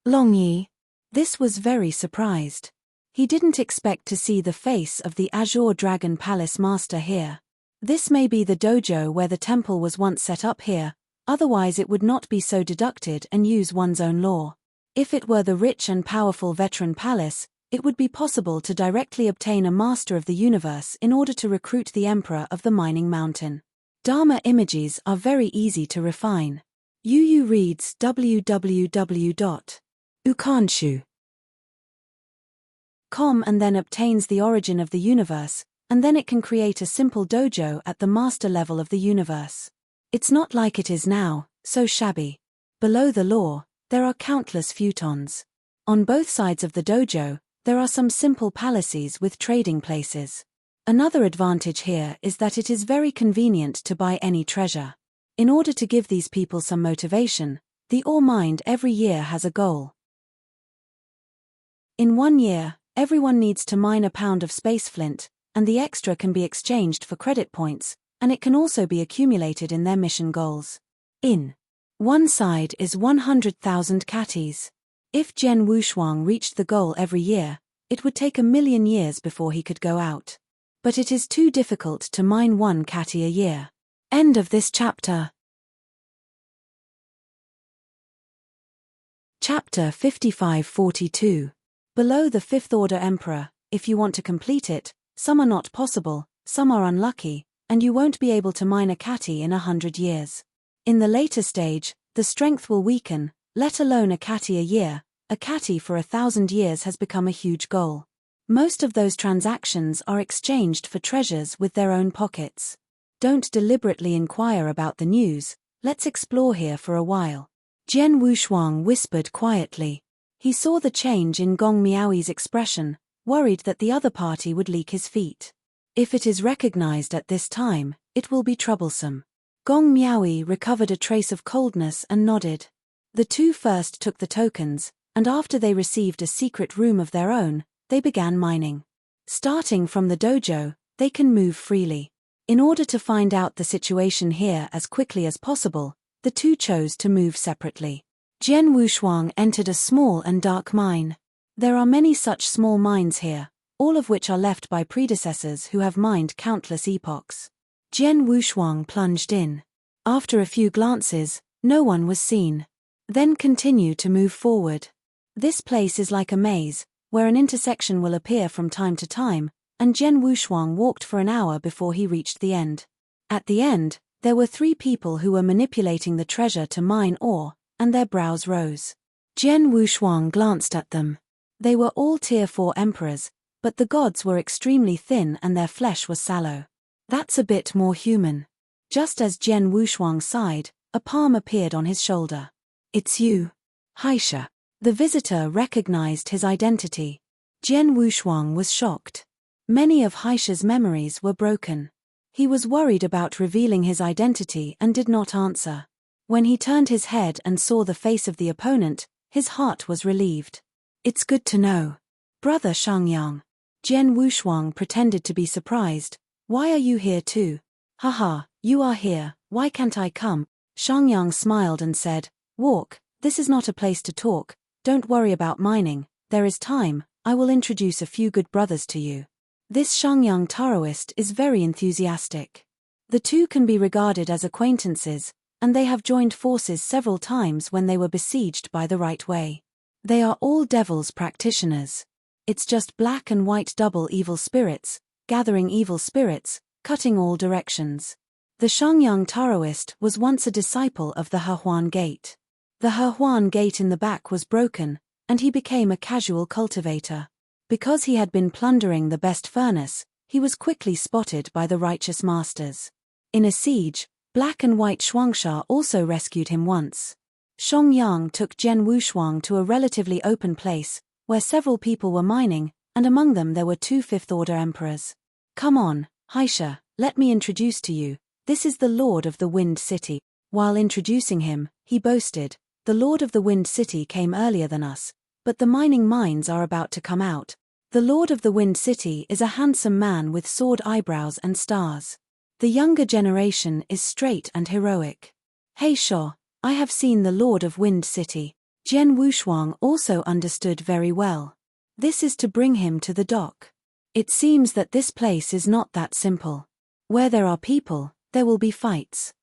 Longyi. This was very surprised. He didn't expect to see the face of the Azure Dragon Palace Master here. This may be the dojo where the temple was once set up here, otherwise it would not be so deducted and use one's own law. If it were the rich and powerful veteran palace, it would be possible to directly obtain a master of the universe in order to recruit the emperor of the mining mountain. Dharma images are very easy to refine. Yu reads www.ukanshu.com and then obtains the origin of the universe, and then it can create a simple dojo at the master level of the universe. It's not like it is now, so shabby. Below the law, there are countless futons. On both sides of the dojo, there are some simple palaces with trading places. Another advantage here is that it is very convenient to buy any treasure. In order to give these people some motivation, the ore mined every year has a goal. In 1 year, everyone needs to mine a pound of space flint, and the extra can be exchanged for credit points, and it can also be accumulated in their mission goals. In one side is 100,000 catties. If Jian Wushuang reached the goal every year, it would take 1,000,000 years before he could go out. But it is too difficult to mine 1 catty a year. End of this chapter. Chapter 5542. Below the Fifth Order Emperor, if you want to complete it, some are not possible, some are unlucky, and you won't be able to mine a catty in 100 years. In the later stage, the strength will weaken, let alone a catty a year. A catty for 1,000 years has become a huge goal. Most of those transactions are exchanged for treasures with their own pockets. Don't deliberately inquire about the news, let's explore here for a while. Jian Wushuang whispered quietly. He saw the change in Gong Miaoi's expression, worried that the other party would leak his feet. If it is recognized at this time, it will be troublesome. Gong Miaoi recovered a trace of coldness and nodded. The two first took the tokens, and after they received a secret room of their own, they began mining. Starting from the dojo, they can move freely. In order to find out the situation here as quickly as possible, the two chose to move separately. Jian Wushuang entered a small and dark mine. There are many such small mines here, all of which are left by predecessors who have mined countless epochs. Jian Wushuang plunged in. After a few glances, no one was seen. Then continue to move forward. This place is like a maze, where an intersection will appear from time to time, and Jian Wushuang walked for an hour before he reached the end. At the end, there were 3 people who were manipulating the treasure to mine ore, and their brows rose. Jian Wushuang glanced at them. They were all Tier 4 emperors, but the gods were extremely thin and their flesh was sallow. That's a bit more human. Just as Jian Wushuang sighed, a palm appeared on his shoulder. It's you. Haisha. The visitor recognized his identity. Jian Wushuang was shocked. Many of Haisha's memories were broken. He was worried about revealing his identity and did not answer. When he turned his head and saw the face of the opponent, his heart was relieved. It's good to know. Brother Shangyang. Jian Wushuang pretended to be surprised. Why are you here too? Haha, you are here, why can't I come? Shangyang smiled and said, Walk, this is not a place to talk, don't worry about mining, there is time, I will introduce a few good brothers to you. This Shangyang Taoist is very enthusiastic. The two can be regarded as acquaintances, and they have joined forces several times when they were besieged by the right way. They are all devils practitioners. It's just black and white double evil spirits, gathering evil spirits, cutting all directions. The Shangyang Taoist was once a disciple of the Hehuan Gate. The Hehuan Gate in the back was broken, and he became a casual cultivator. Because he had been plundering the best furnace, he was quickly spotted by the righteous masters. In a siege, black and white Shuangsha also rescued him once. Shangyang took Jian Wushuang to a relatively open place, where several people were mining, and among them there were 2 fifth-order emperors. Come on, Haisha, let me introduce to you, this is the Lord of the Wind City. While introducing him, he boasted, the Lord of the Wind City came earlier than us, but the mining mines are about to come out. The Lord of the Wind City is a handsome man with sword eyebrows and stars. The younger generation is straight and heroic. Hey Shaw, I have seen the Lord of Wind City. Jian Wushuang also understood very well. This is to bring him to the dock. It seems that this place is not that simple. Where there are people, there will be fights.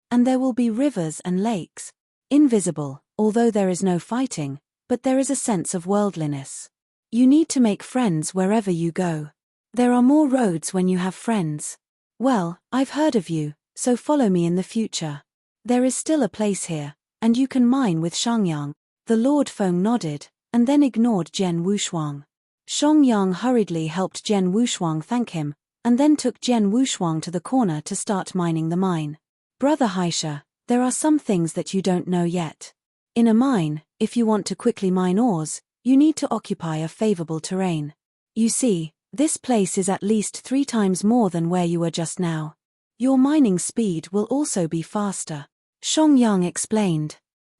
And there will be rivers and lakes. Invisible, although there is no fighting, but there is a sense of worldliness. You need to make friends wherever you go. There are more roads when you have friends. Well, I've heard of you, so follow me in the future. There is still a place here, and you can mine with Shangyang. The Lord Feng nodded, and then ignored Jian Wushuang. Shangyang hurriedly helped Jian Wushuang thank him, and then took Jian Wushuang to the corner to start mining the mine. Brother Haisha, there are some things that you don't know yet. In a mine, if you want to quickly mine ores, you need to occupy a favorable terrain. You see, this place is at least 3 times more than where you were just now. Your mining speed will also be faster. Shangyang explained.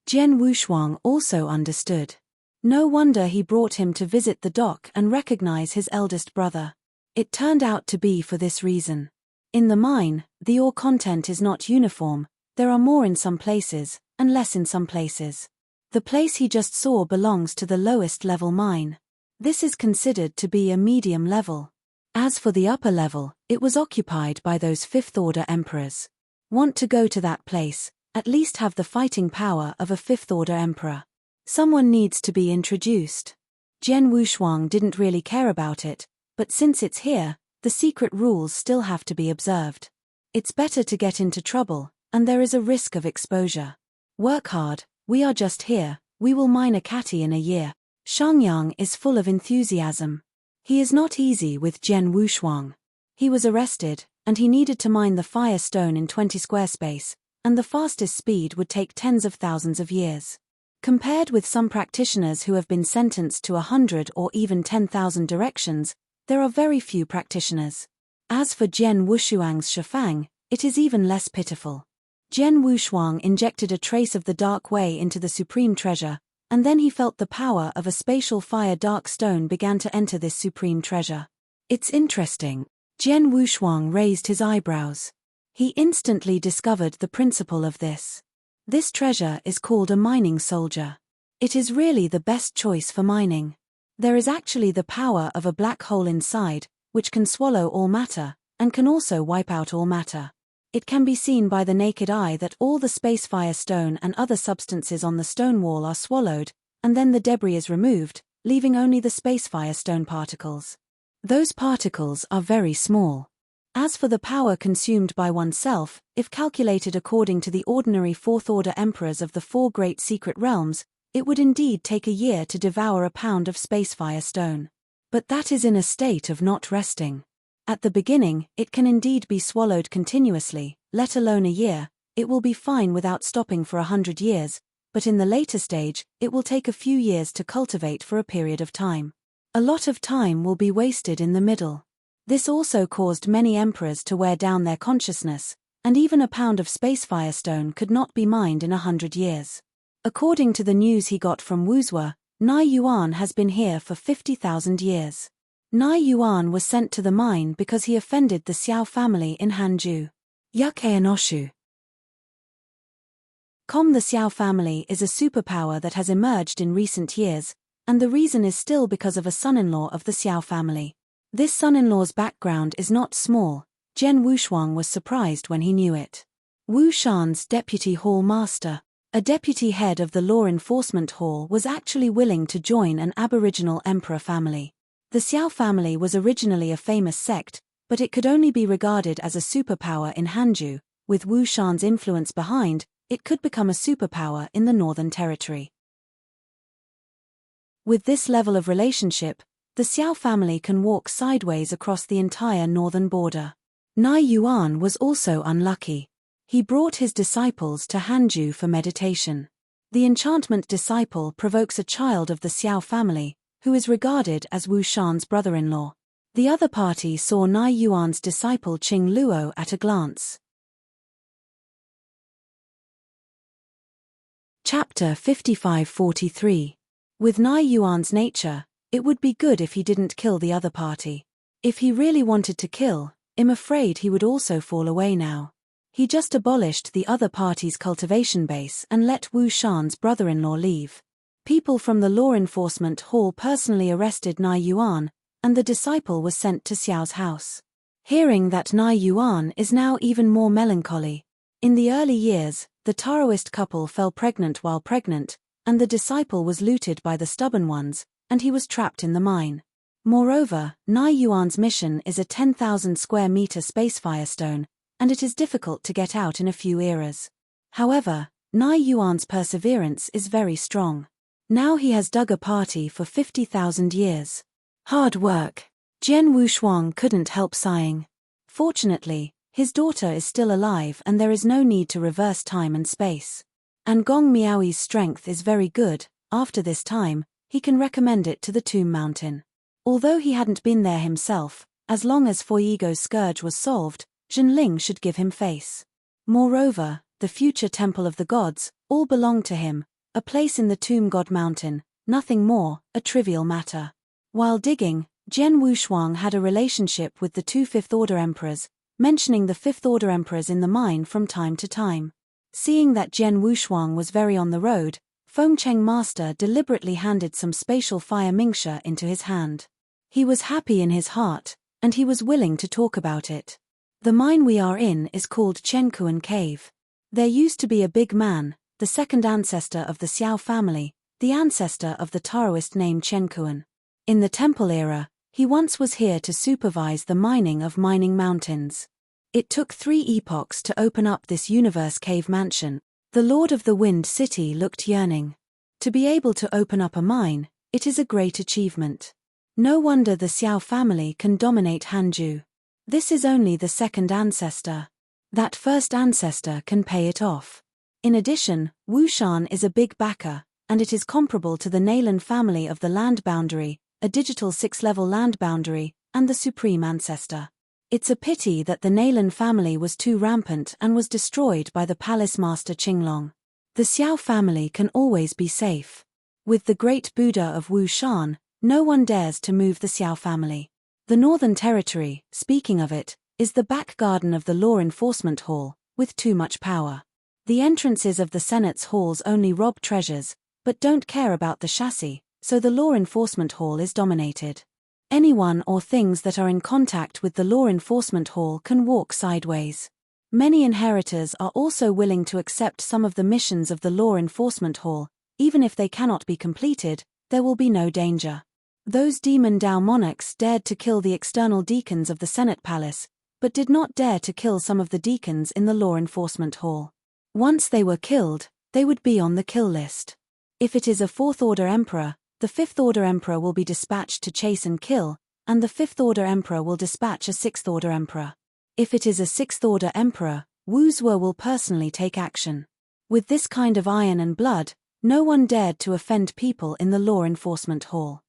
Jian Wushuang also understood. No wonder he brought him to visit the dock and recognize his eldest brother. It turned out to be for this reason. In the mine, the ore content is not uniform, there are more in some places, and less in some places. The place he just saw belongs to the lowest level mine. This is considered to be a medium level. As for the upper level, it was occupied by those fifth-order emperors. Want to go to that place, at least have the fighting power of a fifth-order emperor. Someone needs to be introduced. Jian Wushuang didn't really care about it, but since it's here, the secret rules still have to be observed. It's better to get into trouble, and there is a risk of exposure. Work hard, we are just here, we will mine a catty in a year. Shangyang is full of enthusiasm. He is not easy with Jian Wushuang. He was arrested, and he needed to mine the fire stone in 20 square space, and the fastest speed would take tens of thousands of years. Compared with some practitioners who have been sentenced to 100 or even 10,000 directions, there are very few practitioners. As for Jian Wushuang's Shifang, it is even less pitiful. Jian Wushuang injected a trace of the dark way into the supreme treasure, and then he felt the power of a spatial fire dark stone began to enter this supreme treasure. It's interesting. Jian Wushuang raised his eyebrows. He instantly discovered the principle of this. This treasure is called a mining soldier. It is really the best choice for mining. There is actually the power of a black hole inside, which can swallow all matter, and can also wipe out all matter. It can be seen by the naked eye that all the space fire stone and other substances on the stone wall are swallowed, and then the debris is removed, leaving only the space fire stone particles. Those particles are very small. As for the power consumed by oneself, if calculated according to the ordinary fourth-order emperors of the four great secret realms, it would indeed take a year to devour a pound of spacefire stone. But that is in a state of not resting. At the beginning, it can indeed be swallowed continuously, let alone a year, it will be fine without stopping for 100 years, but in the later stage, it will take a few years to cultivate for a period of time. A lot of time will be wasted in the middle. This also caused many emperors to wear down their consciousness, and even a pound of spacefire stone could not be mined in 100 years. According to the news he got from Wuzhou, Nai Yuan has been here for 50,000 years. Nai Yuan was sent to the mine because he offended the Xiao family in Hanzhou. Yukanoshu. The Xiao family is a superpower that has emerged in recent years, and the reason is still because of a son-in-law of the Xiao family. This son-in-law's background is not small. Jian Wushuang was surprised when he knew it. Wu Shan's deputy hall master, a deputy head of the law enforcement hall, was actually willing to join an aboriginal emperor family. The Xiao family was originally a famous sect, but it could only be regarded as a superpower in Hanzhou. With Wu Shan's influence behind, it could become a superpower in the Northern Territory. With this level of relationship, the Xiao family can walk sideways across the entire northern border. Nai Yuan was also unlucky. He brought his disciples to Hanzhou for meditation. The enchantment disciple provokes a child of the Xiao family, who is regarded as Wu Shan's brother-in-law. The other party saw Nai Yuan's disciple Qing Luo at a glance. Chapter 55-43. With Nai Yuan's nature, it would be good if he didn't kill the other party. If he really wanted to kill, I'm afraid he would also fall away now. He just abolished the other party's cultivation base and let Wu Shan's brother-in-law leave. People from the law enforcement hall personally arrested Nai Yuan, and the disciple was sent to Xiao's house. Hearing that Nai Yuan is now even more melancholy. In the early years, the Taoist couple fell pregnant while pregnant, and the disciple was looted by the stubborn ones, and he was trapped in the mine. Moreover, Nai Yuan's mission is a 10,000 square meter spacefire stone, and it is difficult to get out in a few eras. However, Nai Yuan's perseverance is very strong. Now he has dug a party for 50,000 years. Hard work. Jian Wushuang couldn't help sighing. Fortunately, his daughter is still alive and there is no need to reverse time and space. And Gong Miaoi's strength is very good. After this time, he can recommend it to the Tomb Mountain. Although he hadn't been there himself, as long as Fuego's scourge was solved, Zhenling should give him face. Moreover, the future Temple of the Gods, all belonged to him, a place in the Tomb God Mountain, nothing more, a trivial matter. While digging, Jian Wushuang had a relationship with the two fifth-order emperors, mentioning the fifth-order emperors in the mine from time to time. Seeing that Jian Wushuang was very on the road, Fengcheng Master deliberately handed some spatial fire mingxia into his hand. He was happy in his heart, and he was willing to talk about it. The mine we are in is called Chenkuan Cave. There used to be a big man, the second ancestor of the Xiao family, the ancestor of the Taoist named Chenkuan. In the temple era, he once was here to supervise the mining of mining mountains. It took 3 epochs to open up this universe cave mansion. The Lord of the Wind City looked yearning. To be able to open up a mine, it is a great achievement. No wonder the Xiao family can dominate Hanju. This is only the second ancestor. That first ancestor can pay it off. In addition, Wu Shan is a big backer, and it is comparable to the Nayland family of the land boundary, a digital 6-level land boundary, and the supreme ancestor. It's a pity that the Nayland family was too rampant and was destroyed by the palace master Qinglong. The Xiao family can always be safe. With the great Buddha of Wu Shan, no one dares to move the Xiao family. The Northern Territory, speaking of it, is the back garden of the Law Enforcement Hall, with too much power. The entrances of the Senate's halls only rob treasures, but don't care about the chassis, so the Law Enforcement Hall is dominated. Anyone or things that are in contact with the Law Enforcement Hall can walk sideways. Many inheritors are also willing to accept some of the missions of the Law Enforcement Hall. Even if they cannot be completed, there will be no danger. Those demon Dao monarchs dared to kill the external deacons of the Senate Palace, but did not dare to kill some of the deacons in the Law Enforcement Hall. Once they were killed, they would be on the kill list. If it is a 4th-order emperor, the 5th-order emperor will be dispatched to chase and kill, and the 5th-order emperor will dispatch a 6th-order emperor. If it is a 6th-order emperor, Wu Zuo will personally take action. With this kind of iron and blood, no one dared to offend people in the Law Enforcement Hall.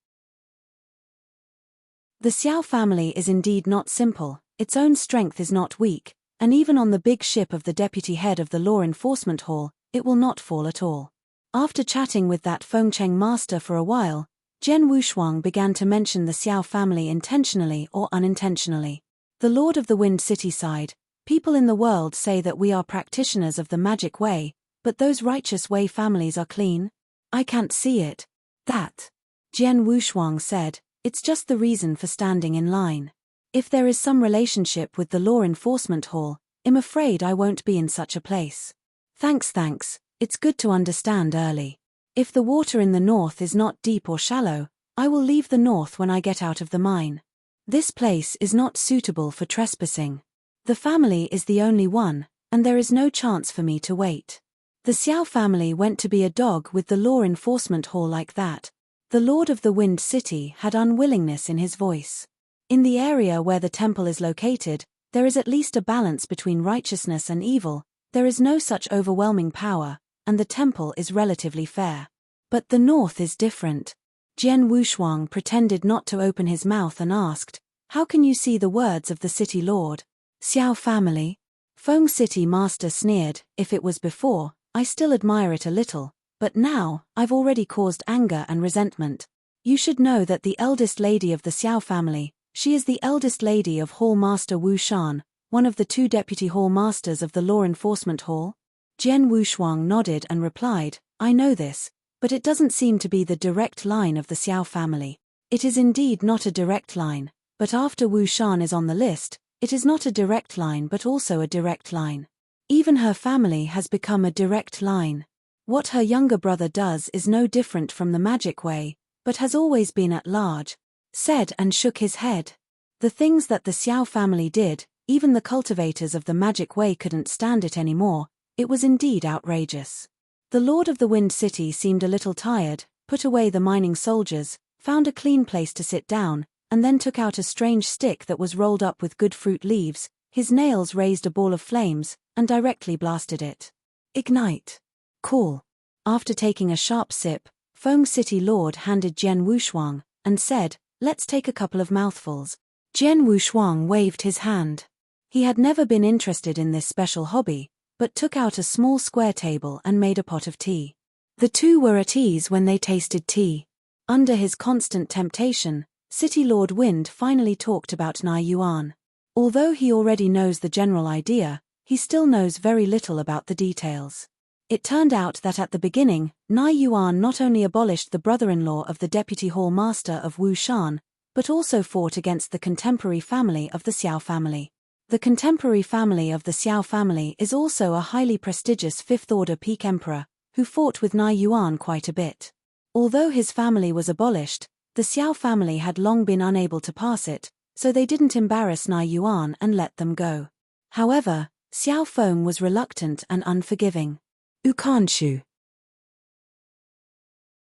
The Xiao family is indeed not simple, its own strength is not weak, and even on the big ship of the deputy head of the Law Enforcement Hall, it will not fall at all. After chatting with that Fengcheng master for a while, Jian Wushuang began to mention the Xiao family intentionally or unintentionally. The Lord of the Wind City sighed. People in the world say that we are practitioners of the magic way, but those righteous way families are clean? I can't see it. That. Jian Wushuang said, it's just the reason for standing in line. If there is some relationship with the Law Enforcement Hall, I'm afraid I won't be in such a place. Thanks, it's good to understand early. If the water in the north is not deep or shallow, I will leave the north when I get out of the mine. This place is not suitable for trespassing. The family is the only one, and there is no chance for me to wait. The Xiao family went to be a dog with the Law Enforcement Hall like that. The Lord of the Wind City had unwillingness in his voice. In the area where the temple is located, there is at least a balance between righteousness and evil, there is no such overwhelming power, and the temple is relatively fair. But the north is different. Jian Wushuang pretended not to open his mouth and asked, how can you see the words of the city lord? Xiao family? Feng City Master sneered, if it was before, I still admire it a little, but now, I've already caused anger and resentment. You should know that the eldest lady of the Xiao family, she is the eldest lady of Hall Master Wu Shan, one of the 2 deputy Hall Masters of the Law Enforcement Hall. Jian Wushuang nodded and replied, I know this, but it doesn't seem to be the direct line of the Xiao family. It is indeed not a direct line, but after Wu Shan is on the list, it is not a direct line but also a direct line. Even her family has become a direct line. What her younger brother does is no different from the magic way, but has always been at large, said and shook his head. The things that the Xiao family did, even the cultivators of the magic way couldn't stand it anymore, it was indeed outrageous. The Lord of the Wind City seemed a little tired, put away the mining soldiers, found a clean place to sit down, and then took out a strange stick that was rolled up with good fruit leaves, his nails raised a ball of flames, and directly blasted it. Ignite. Cool. After taking a sharp sip, Feng City Lord handed Jian Wushuang, and said, let's take a couple of mouthfuls. Jian Wushuang waved his hand. He had never been interested in this special hobby, but took out a small square table and made a pot of tea. The 2 were at ease when they tasted tea. Under his constant temptation, City Lord Wind finally talked about Nai Yuan. Although he already knows the general idea, he still knows very little about the details. It turned out that at the beginning, Nai Yuan not only abolished the brother-in-law of the deputy hall master of Wu Shan, but also fought against the contemporary family of the Xiao family. The contemporary family of the Xiao family is also a highly prestigious fifth-order peak emperor, who fought with Nai Yuan quite a bit. Although his family was abolished, the Xiao family had long been unable to pass it, so they didn't embarrass Nai Yuan and let them go. However, Xiao Feng was reluctant and unforgiving. Ukanshu.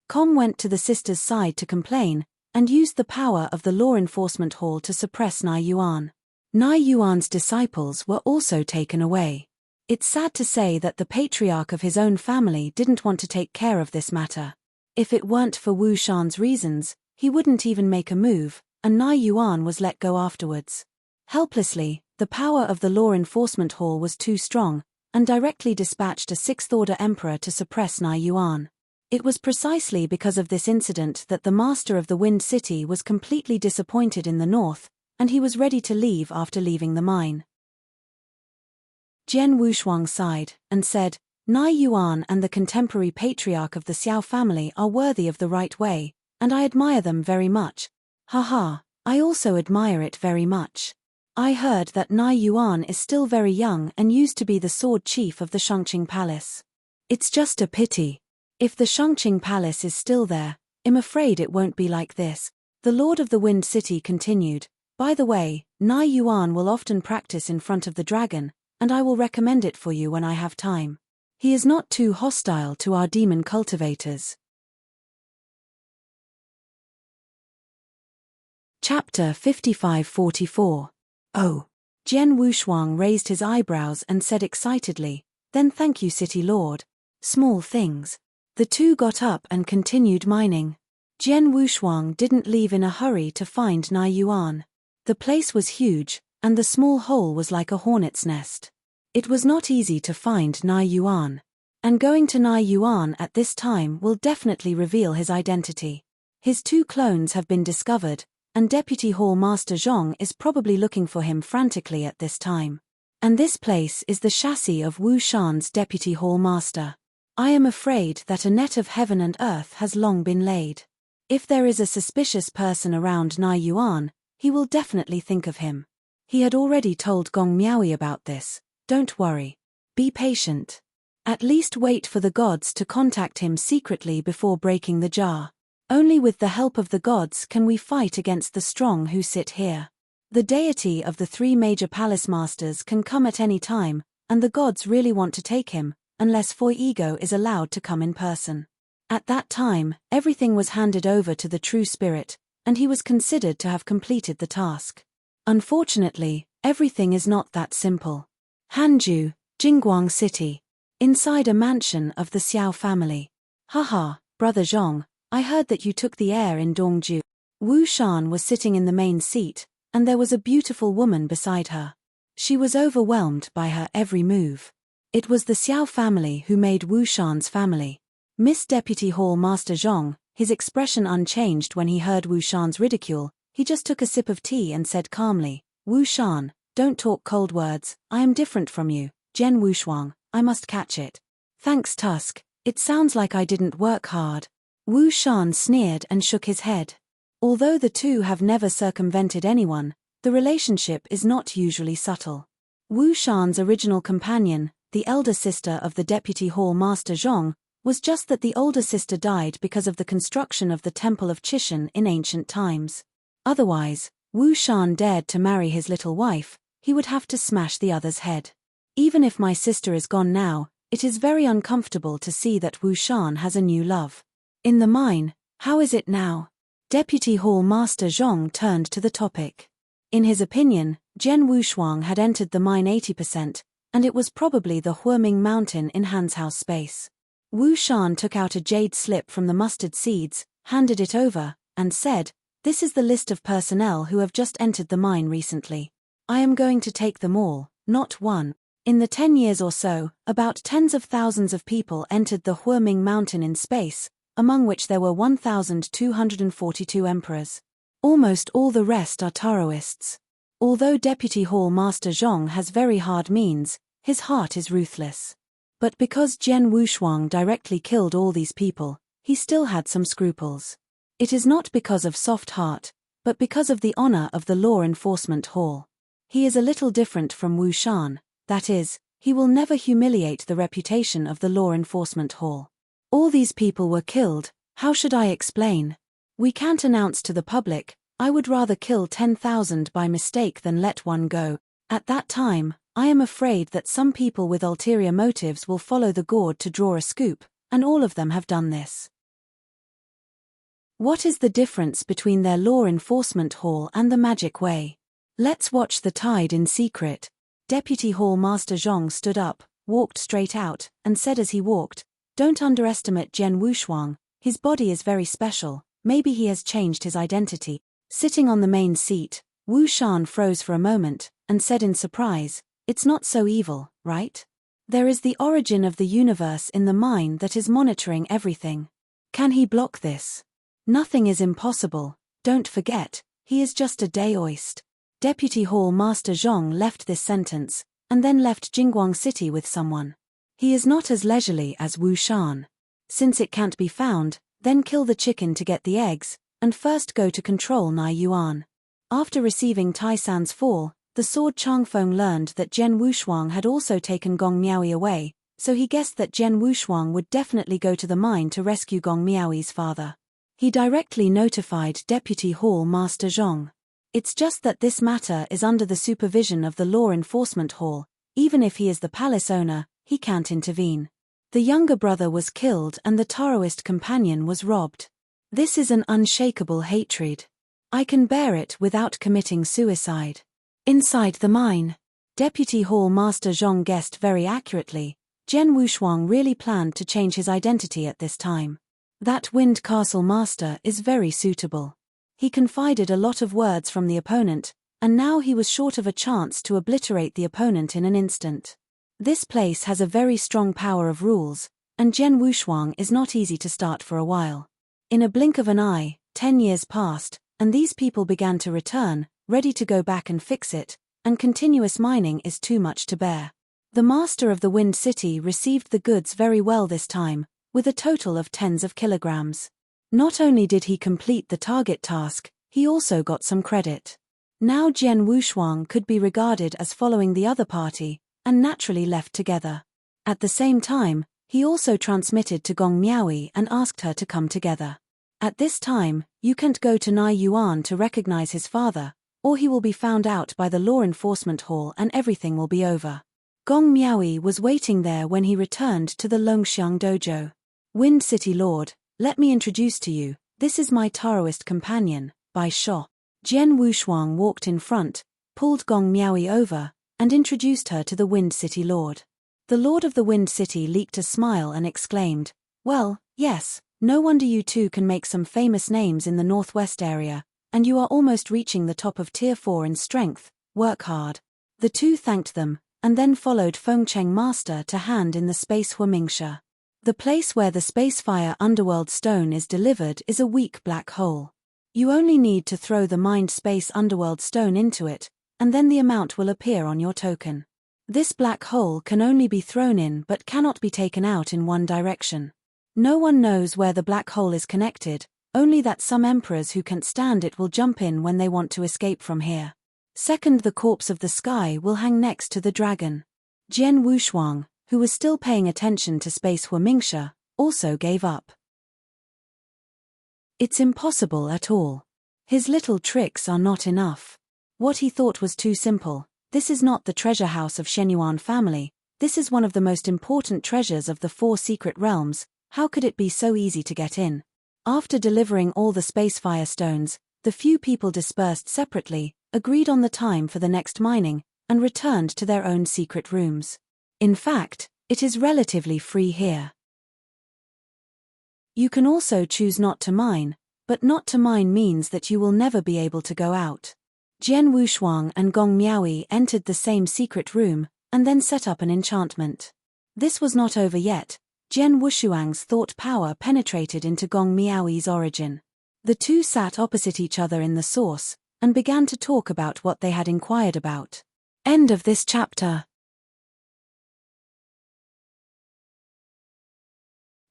Com went to the sisters' side to complain, and used the power of the law enforcement hall to suppress Nai Yuan. Nai Yuan's disciples were also taken away. It's sad to say that the patriarch of his own family didn't want to take care of this matter. If it weren't for Wu Shan's reasons, he wouldn't even make a move, and Nai Yuan was let go afterwards. Helplessly, the power of the law enforcement hall was too strong, and directly dispatched a sixth-order emperor to suppress Nai Yuan. It was precisely because of this incident that the master of the Wind City was completely disappointed in the north, and he was ready to leave after leaving the mine. Jian Wushuang sighed, and said, Nai Yuan and the contemporary patriarch of the Xiao family are worthy of the right way, and I admire them very much. Haha, I also admire it very much. I heard that Nai Yuan is still very young and used to be the sword chief of the Shangqing Palace. It's just a pity. If the Shangqing Palace is still there, I'm afraid it won't be like this. The Lord of the Wind City continued. By the way, Nai Yuan will often practice in front of the dragon, and I will recommend it for you when I have time. He is not too hostile to our demon cultivators. Chapter 55-44. Oh. Jian Wushuang raised his eyebrows and said excitedly, Then thank you, City Lord. Small things. The two got up and continued mining. Jian Wushuang didn't leave in a hurry to find Nai Yuan. The place was huge, and the small hole was like a hornet's nest. It was not easy to find Nai Yuan. And going to Nai Yuan at this time will definitely reveal his identity. His two clones have been discovered, and Deputy Hall Master Zhong is probably looking for him frantically at this time. And this place is the chassis of Wu Shan's Deputy Hall Master. I am afraid that a net of heaven and earth has long been laid. If there is a suspicious person around Nai Yuan, he will definitely think of him. He had already told Gong Miaoyi about this. Don't worry. Be patient. At least wait for the gods to contact him secretly before breaking the jar. Only with the help of the gods can we fight against the strong who sit here. The deity of the three major palace masters can come at any time, and the gods really want to take him, unless Foi Ego is allowed to come in person. At that time, everything was handed over to the true spirit, and he was considered to have completed the task. Unfortunately, everything is not that simple. Hanju, Jingguang City. Inside a mansion of the Xiao family. Haha, Brother Zhong, I heard that you took the air in Dongju. Wu Shan was sitting in the main seat, and there was a beautiful woman beside her. She was overwhelmed by her every move. It was the Xiao family who made Wu Shan's family. Miss Deputy Hall Master Zhong, his expression unchanged when he heard Wu Shan's ridicule, he just took a sip of tea and said calmly, Wu Shan, don't talk cold words, I am different from you, Jian Wushuang, I must catch it. Thanks Tusk, it sounds like I didn't work hard. Wu Shan sneered and shook his head. Although the two have never circumvented anyone, the relationship is not usually subtle. Wu Shan's original companion, the elder sister of the Deputy Hall Master Zhong, was just that the older sister died because of the construction of the Temple of Chishan in ancient times. Otherwise, Wu Shan dared to marry his little wife, he would have to smash the other's head. Even if my sister is gone now, it is very uncomfortable to see that Wu Shan has a new love. In the mine, how is it now? Deputy Hall Master Zhong turned to the topic. In his opinion, Jian Wushuang had entered the mine 80%, and it was probably the Hueming Mountain in Han's house space. Wu Shan took out a jade slip from the mustard seeds, handed it over, and said, This is the list of personnel who have just entered the mine recently. I am going to take them all, not one. In the 10 years or so, about tens of thousands of people entered the Hueming Mountain in space, among which there were 1,242 emperors. Almost all the rest are Taoists. Although Deputy Hall Master Zhong has very hard means, his heart is ruthless. But because Jian Wushuang directly killed all these people, he still had some scruples. It is not because of soft heart, but because of the honor of the law enforcement hall. He is a little different from Wu Shan, that is, he will never humiliate the reputation of the law enforcement hall. All these people were killed, how should I explain? We can't announce to the public, I would rather kill 10,000 by mistake than let one go. At that time, I am afraid that some people with ulterior motives will follow the gourd to draw a scoop, and all of them have done this. What is the difference between their law enforcement hall and the magic way? Let's watch the tide in secret. Deputy Hall Master Zhong stood up, walked straight out, and said as he walked, "Don't underestimate Jian Wushuang, his body is very special, maybe he has changed his identity." Sitting on the main seat, Wu Shan froze for a moment, and said in surprise, "It's not so evil, right? There is the origin of the universe in the mind that is monitoring everything. Can he block this? Nothing is impossible, don't forget, he is just a daoist." Deputy Hall Master Zhong left this sentence, and then left Jingguang City with someone. He is not as leisurely as Wu Shan. Since it can't be found, then kill the chicken to get the eggs, and first go to control Nai Yuan. After receiving Tai San's fall, the sword Changfeng learned that Jian Wushuang had also taken Gong Miaoyi away, so he guessed that Jian Wushuang would definitely go to the mine to rescue Gong Miaoyi's father. He directly notified Deputy Hall Master Zhong. It's just that this matter is under the supervision of the law enforcement hall, even if he is the palace owner, he can't intervene. The younger brother was killed and the Taoist companion was robbed. This is an unshakable hatred. I can bear it without committing suicide. Inside the mine, Deputy Hall Master Zhong guessed very accurately, Jian Wushuang really planned to change his identity at this time. That Wind Castle Master is very suitable. He confided a lot of words from the opponent, and now he was short of a chance to obliterate the opponent in an instant. This place has a very strong power of rules, and Jian Wushuang is not easy to start for a while. In a blink of an eye, 10 years passed, and these people began to return, ready to go back and fix it, and continuous mining is too much to bear. The master of the Wind City received the goods very well this time, with a total of tens of kilograms. Not only did he complete the target task, he also got some credit. Now Jian Wushuang could be regarded as following the other party, and naturally left together. At the same time, he also transmitted to Gong Miaoyi and asked her to come together. At this time, you can't go to Nai Yuan to recognize his father, or he will be found out by the law enforcement hall and everything will be over. Gong Miaoyi was waiting there when he returned to the Longxiang dojo. Wind City Lord, let me introduce to you, this is my Taoist companion, Bai Sho. Jian Wushuang walked in front, pulled Gong Miaoyi over, and introduced her to the Wind City Lord. The Lord of the Wind City leaked a smile and exclaimed, "Well, yes, no wonder you two can make some famous names in the northwest area, and you are almost reaching the top of Tier 4 in strength, work hard." The two thanked them, and then followed Fengcheng Master to hand in the Space Huamingsha. The place where the Spacefire Underworld Stone is delivered is a weak black hole. You only need to throw the Mind Space Underworld Stone into it, and then the amount will appear on your token. This black hole can only be thrown in but cannot be taken out in one direction. No one knows where the black hole is connected, only that some emperors who can't stand it will jump in when they want to escape from here. Second, the corpse of the sky will hang next to the dragon. Jian Wushuang, who was still paying attention to Space Huamingsha, also gave up. It's impossible at all. His little tricks are not enough. What he thought was too simple. This is not the treasure house of Shenyuan family, this is one of the most important treasures of the 4 secret realms, how could it be so easy to get in? After delivering all the Spacefire stones, the few people dispersed separately, agreed on the time for the next mining, and returned to their own secret rooms. In fact, it is relatively free here. You can also choose not to mine, but not to mine means that you will never be able to go out. Jian Wushuang and Gong Miaoyi entered the same secret room, and then set up an enchantment. This was not over yet. Jian Wushuang's thought power penetrated into Gong Miaoyi's origin. The two sat opposite each other in the source, and began to talk about what they had inquired about. End of this chapter.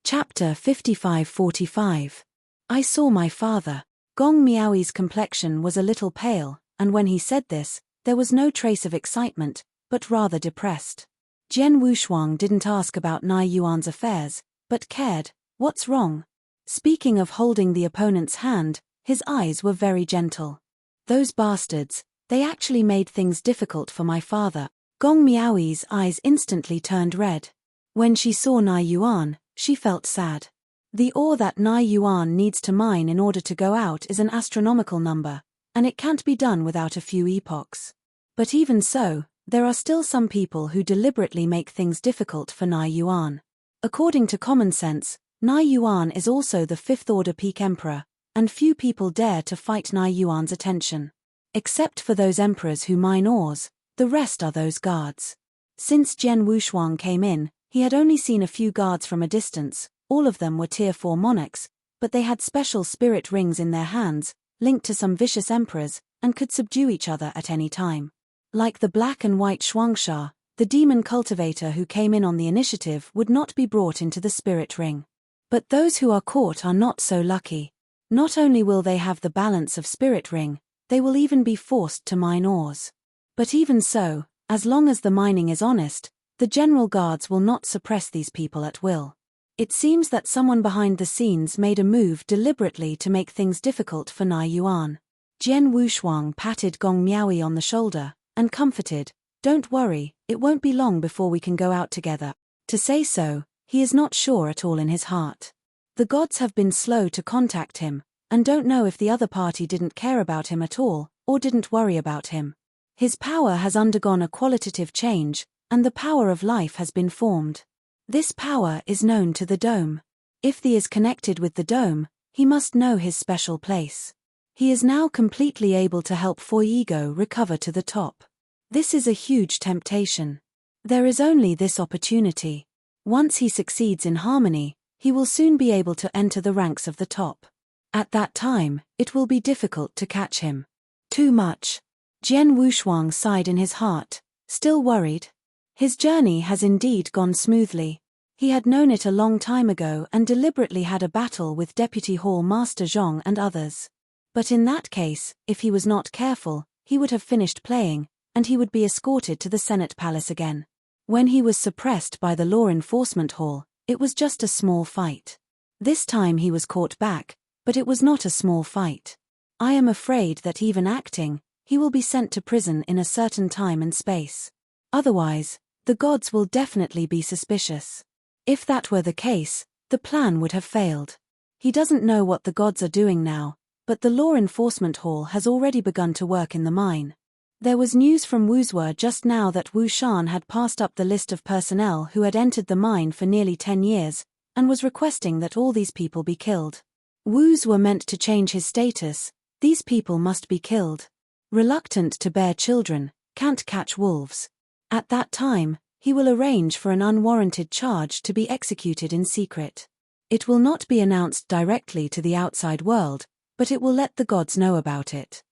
Chapter 55-45. I saw my father. Gong Miaoyi's complexion was a little pale, and when he said this, there was no trace of excitement, but rather depressed. Jian Wushuang didn't ask about Nai Yuan's affairs, but cared. What's wrong? Speaking of holding the opponent's hand, his eyes were very gentle. Those bastards, they actually made things difficult for my father. Gong Miaoi's eyes instantly turned red. When she saw Nai Yuan, she felt sad. The ore that Nai Yuan needs to mine in order to go out is an astronomical number, and it can't be done without a few epochs. But even so, there are still some people who deliberately make things difficult for Nai Yuan. According to common sense, Nai Yuan is also the fifth-order peak emperor, and few people dare to fight Nai Yuan's attention. Except for those emperors who mine ores, the rest are those guards. Since Jian Wushuang came in, he had only seen a few guards from a distance. All of them were Tier 4 monarchs, but they had special spirit rings in their hands, linked to some vicious emperors, and could subdue each other at any time. Like the black and white Shuangsha, the demon cultivator who came in on the initiative would not be brought into the spirit ring. But those who are caught are not so lucky. Not only will they have the balance of spirit ring, they will even be forced to mine ores. But even so, as long as the mining is honest, the general guards will not suppress these people at will. It seems that someone behind the scenes made a move deliberately to make things difficult for Nai Yuan. Jian Wushuang patted Gong Miaoi on the shoulder, and comforted, "Don't worry, it won't be long before we can go out together." To say so, he is not sure at all in his heart. The gods have been slow to contact him, and don't know if the other party didn't care about him at all, or didn't worry about him. His power has undergone a qualitative change, and the power of life has been formed. This power is known to the dome. If the is connected with the dome, he must know his special place. He is now completely able to help Fuego recover to the top. This is a huge temptation. There is only this opportunity. Once he succeeds in harmony, he will soon be able to enter the ranks of the top. At that time, it will be difficult to catch him. Too much. Jian Wushuang sighed in his heart, still worried. His journey has indeed gone smoothly. He had known it a long time ago and deliberately had a battle with Deputy Hall Master Zhong and others. But in that case, if he was not careful, he would have finished playing, and he would be escorted to the Senate Palace again. When he was suppressed by the Law Enforcement Hall, it was just a small fight. This time he was caught back, but it was not a small fight. I am afraid that even acting, he will be sent to prison in a certain time and space. Otherwise, the gods will definitely be suspicious. If that were the case, the plan would have failed. He doesn't know what the gods are doing now, but the Law Enforcement Hall has already begun to work in the mine. There was news from Wuzhou just now that Wu Shan had passed up the list of personnel who had entered the mine for nearly 10 years, and was requesting that all these people be killed. Wuzhou were meant to change his status. These people must be killed. Reluctant to bear children, can't catch wolves. At that time, he will arrange for an unwarranted charge to be executed in secret. It will not be announced directly to the outside world, but it will let the gods know about it.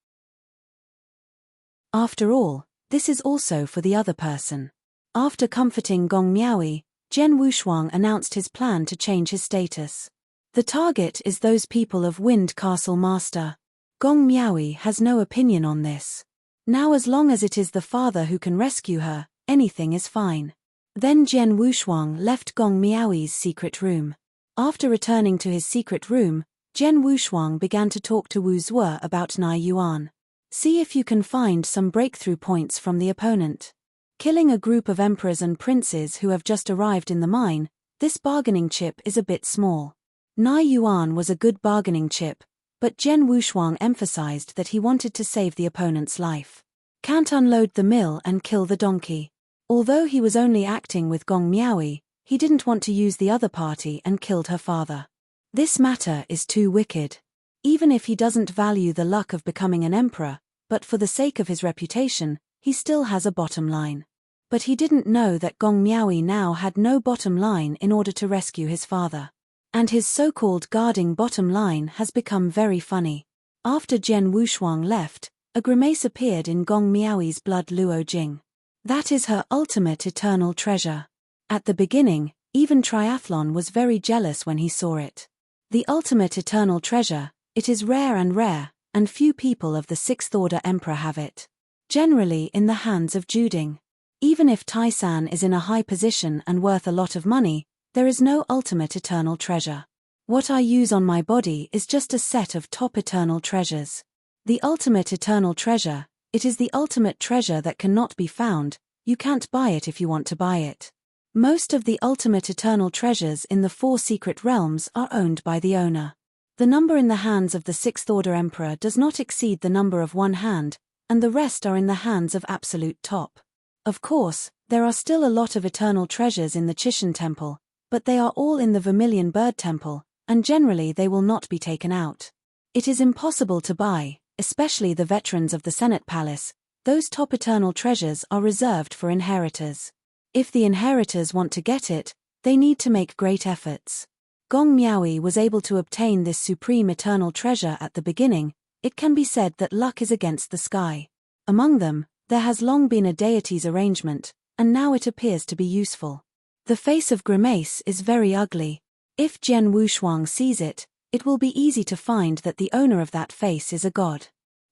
After all, this is also for the other person. After comforting Gong Miaoi, Jian Wushuang announced his plan to change his status. The target is those people of Wind Castle Master. Gong Miaoi has no opinion on this. Now as long as it is the father who can rescue her, anything is fine. Then Jian Wushuang left Gong Miaoi's secret room. After returning to his secret room, Jian Wushuang began to talk to Wu Zhuo about Nai Yuan. See if you can find some breakthrough points from the opponent. Killing a group of emperors and princes who have just arrived in the mine, this bargaining chip is a bit small. Nai Yuan was a good bargaining chip, but Jian Wushuang emphasized that he wanted to save the opponent's life. Can't unload the mill and kill the donkey. Although he was only acting with Gong Miaoi, he didn't want to use the other party and killed her father. This matter is too wicked. Even if he doesn't value the luck of becoming an emperor, but for the sake of his reputation, he still has a bottom line. But he didn't know that Gong Miaoi now had no bottom line in order to rescue his father. And his so-called guarding bottom line has become very funny. After Jian Wushuang left, a grimace appeared in Gong Miaoi's blood Luo Jing. That is her ultimate eternal treasure. At the beginning, even Triathlon was very jealous when he saw it. The ultimate eternal treasure, it is rare, and few people of the Sixth Order Emperor have it. generally in the hands of Juding. Even if Tai-san is in a high position and worth a lot of money, there is no ultimate eternal treasure. What I use on my body is just a set of top eternal treasures. The ultimate eternal treasure, it is the ultimate treasure that cannot be found, you can't buy it if you want to buy it. Most of the ultimate eternal treasures in the 4 secret realms are owned by the owner. The number in the hands of the 6th Order Emperor does not exceed the number of one hand, and the rest are in the hands of absolute top. Of course, there are still a lot of eternal treasures in the Chishan Temple, but they are all in the Vermilion Bird Temple, and generally they will not be taken out. It is impossible to buy, especially the veterans of the Senate Palace. Those top eternal treasures are reserved for inheritors. If the inheritors want to get it, they need to make great efforts. Gong Miaoyi was able to obtain this supreme eternal treasure at the beginning. It can be said that luck is against the sky. Among them, there has long been a deity's arrangement, and now it appears to be useful. The face of Grimace is very ugly. If Jian Wushuang sees it, it will be easy to find that the owner of that face is a god.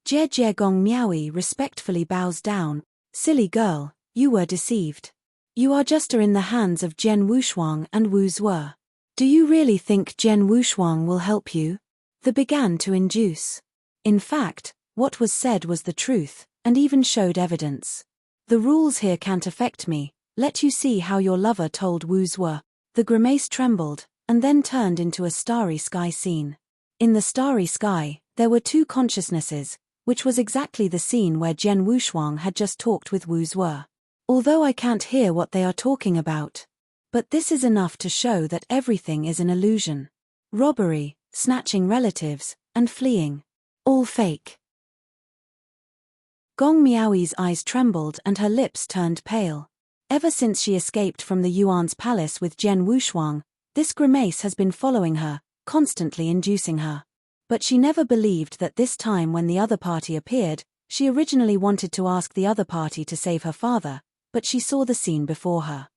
Jie Gong Miaoyi respectfully bows down. Silly girl, you were deceived. You are just in the hands of Jian Wushuang and Wu Zuo. Do you really think Jian Wushuang will help you? They began to induce. In fact, what was said was the truth, and even showed evidence. The rules here can't affect me, let you see how your lover told Wu Zuo. The grimace trembled, and then turned into a starry sky scene. In the starry sky, there were 2 consciousnesses, which was exactly the scene where Jian Wushuang had just talked with Wu Zuo. Although I can't hear what they are talking about. But this is enough to show that everything is an illusion. Robbery, snatching relatives, and fleeing. All fake. Gong Miaoyi's eyes trembled and her lips turned pale. Ever since she escaped from the Yuan's palace with Jian Wushuang, this grimace has been following her, constantly inducing her. But she never believed that this time when the other party appeared, she originally wanted to ask the other party to save her father, but she saw the scene before her.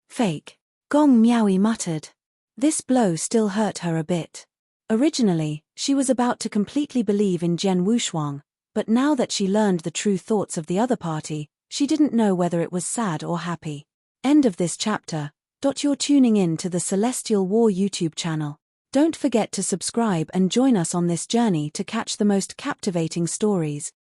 Fake. Gong Miaoyi muttered. This blow still hurt her a bit. Originally, she was about to completely believe in Jian Wushuang, but now that she learned the true thoughts of the other party, she didn't know whether it was sad or happy. End of this chapter. You're tuning in to the Celestial War YouTube channel. Don't forget to subscribe and join us on this journey to catch the most captivating stories.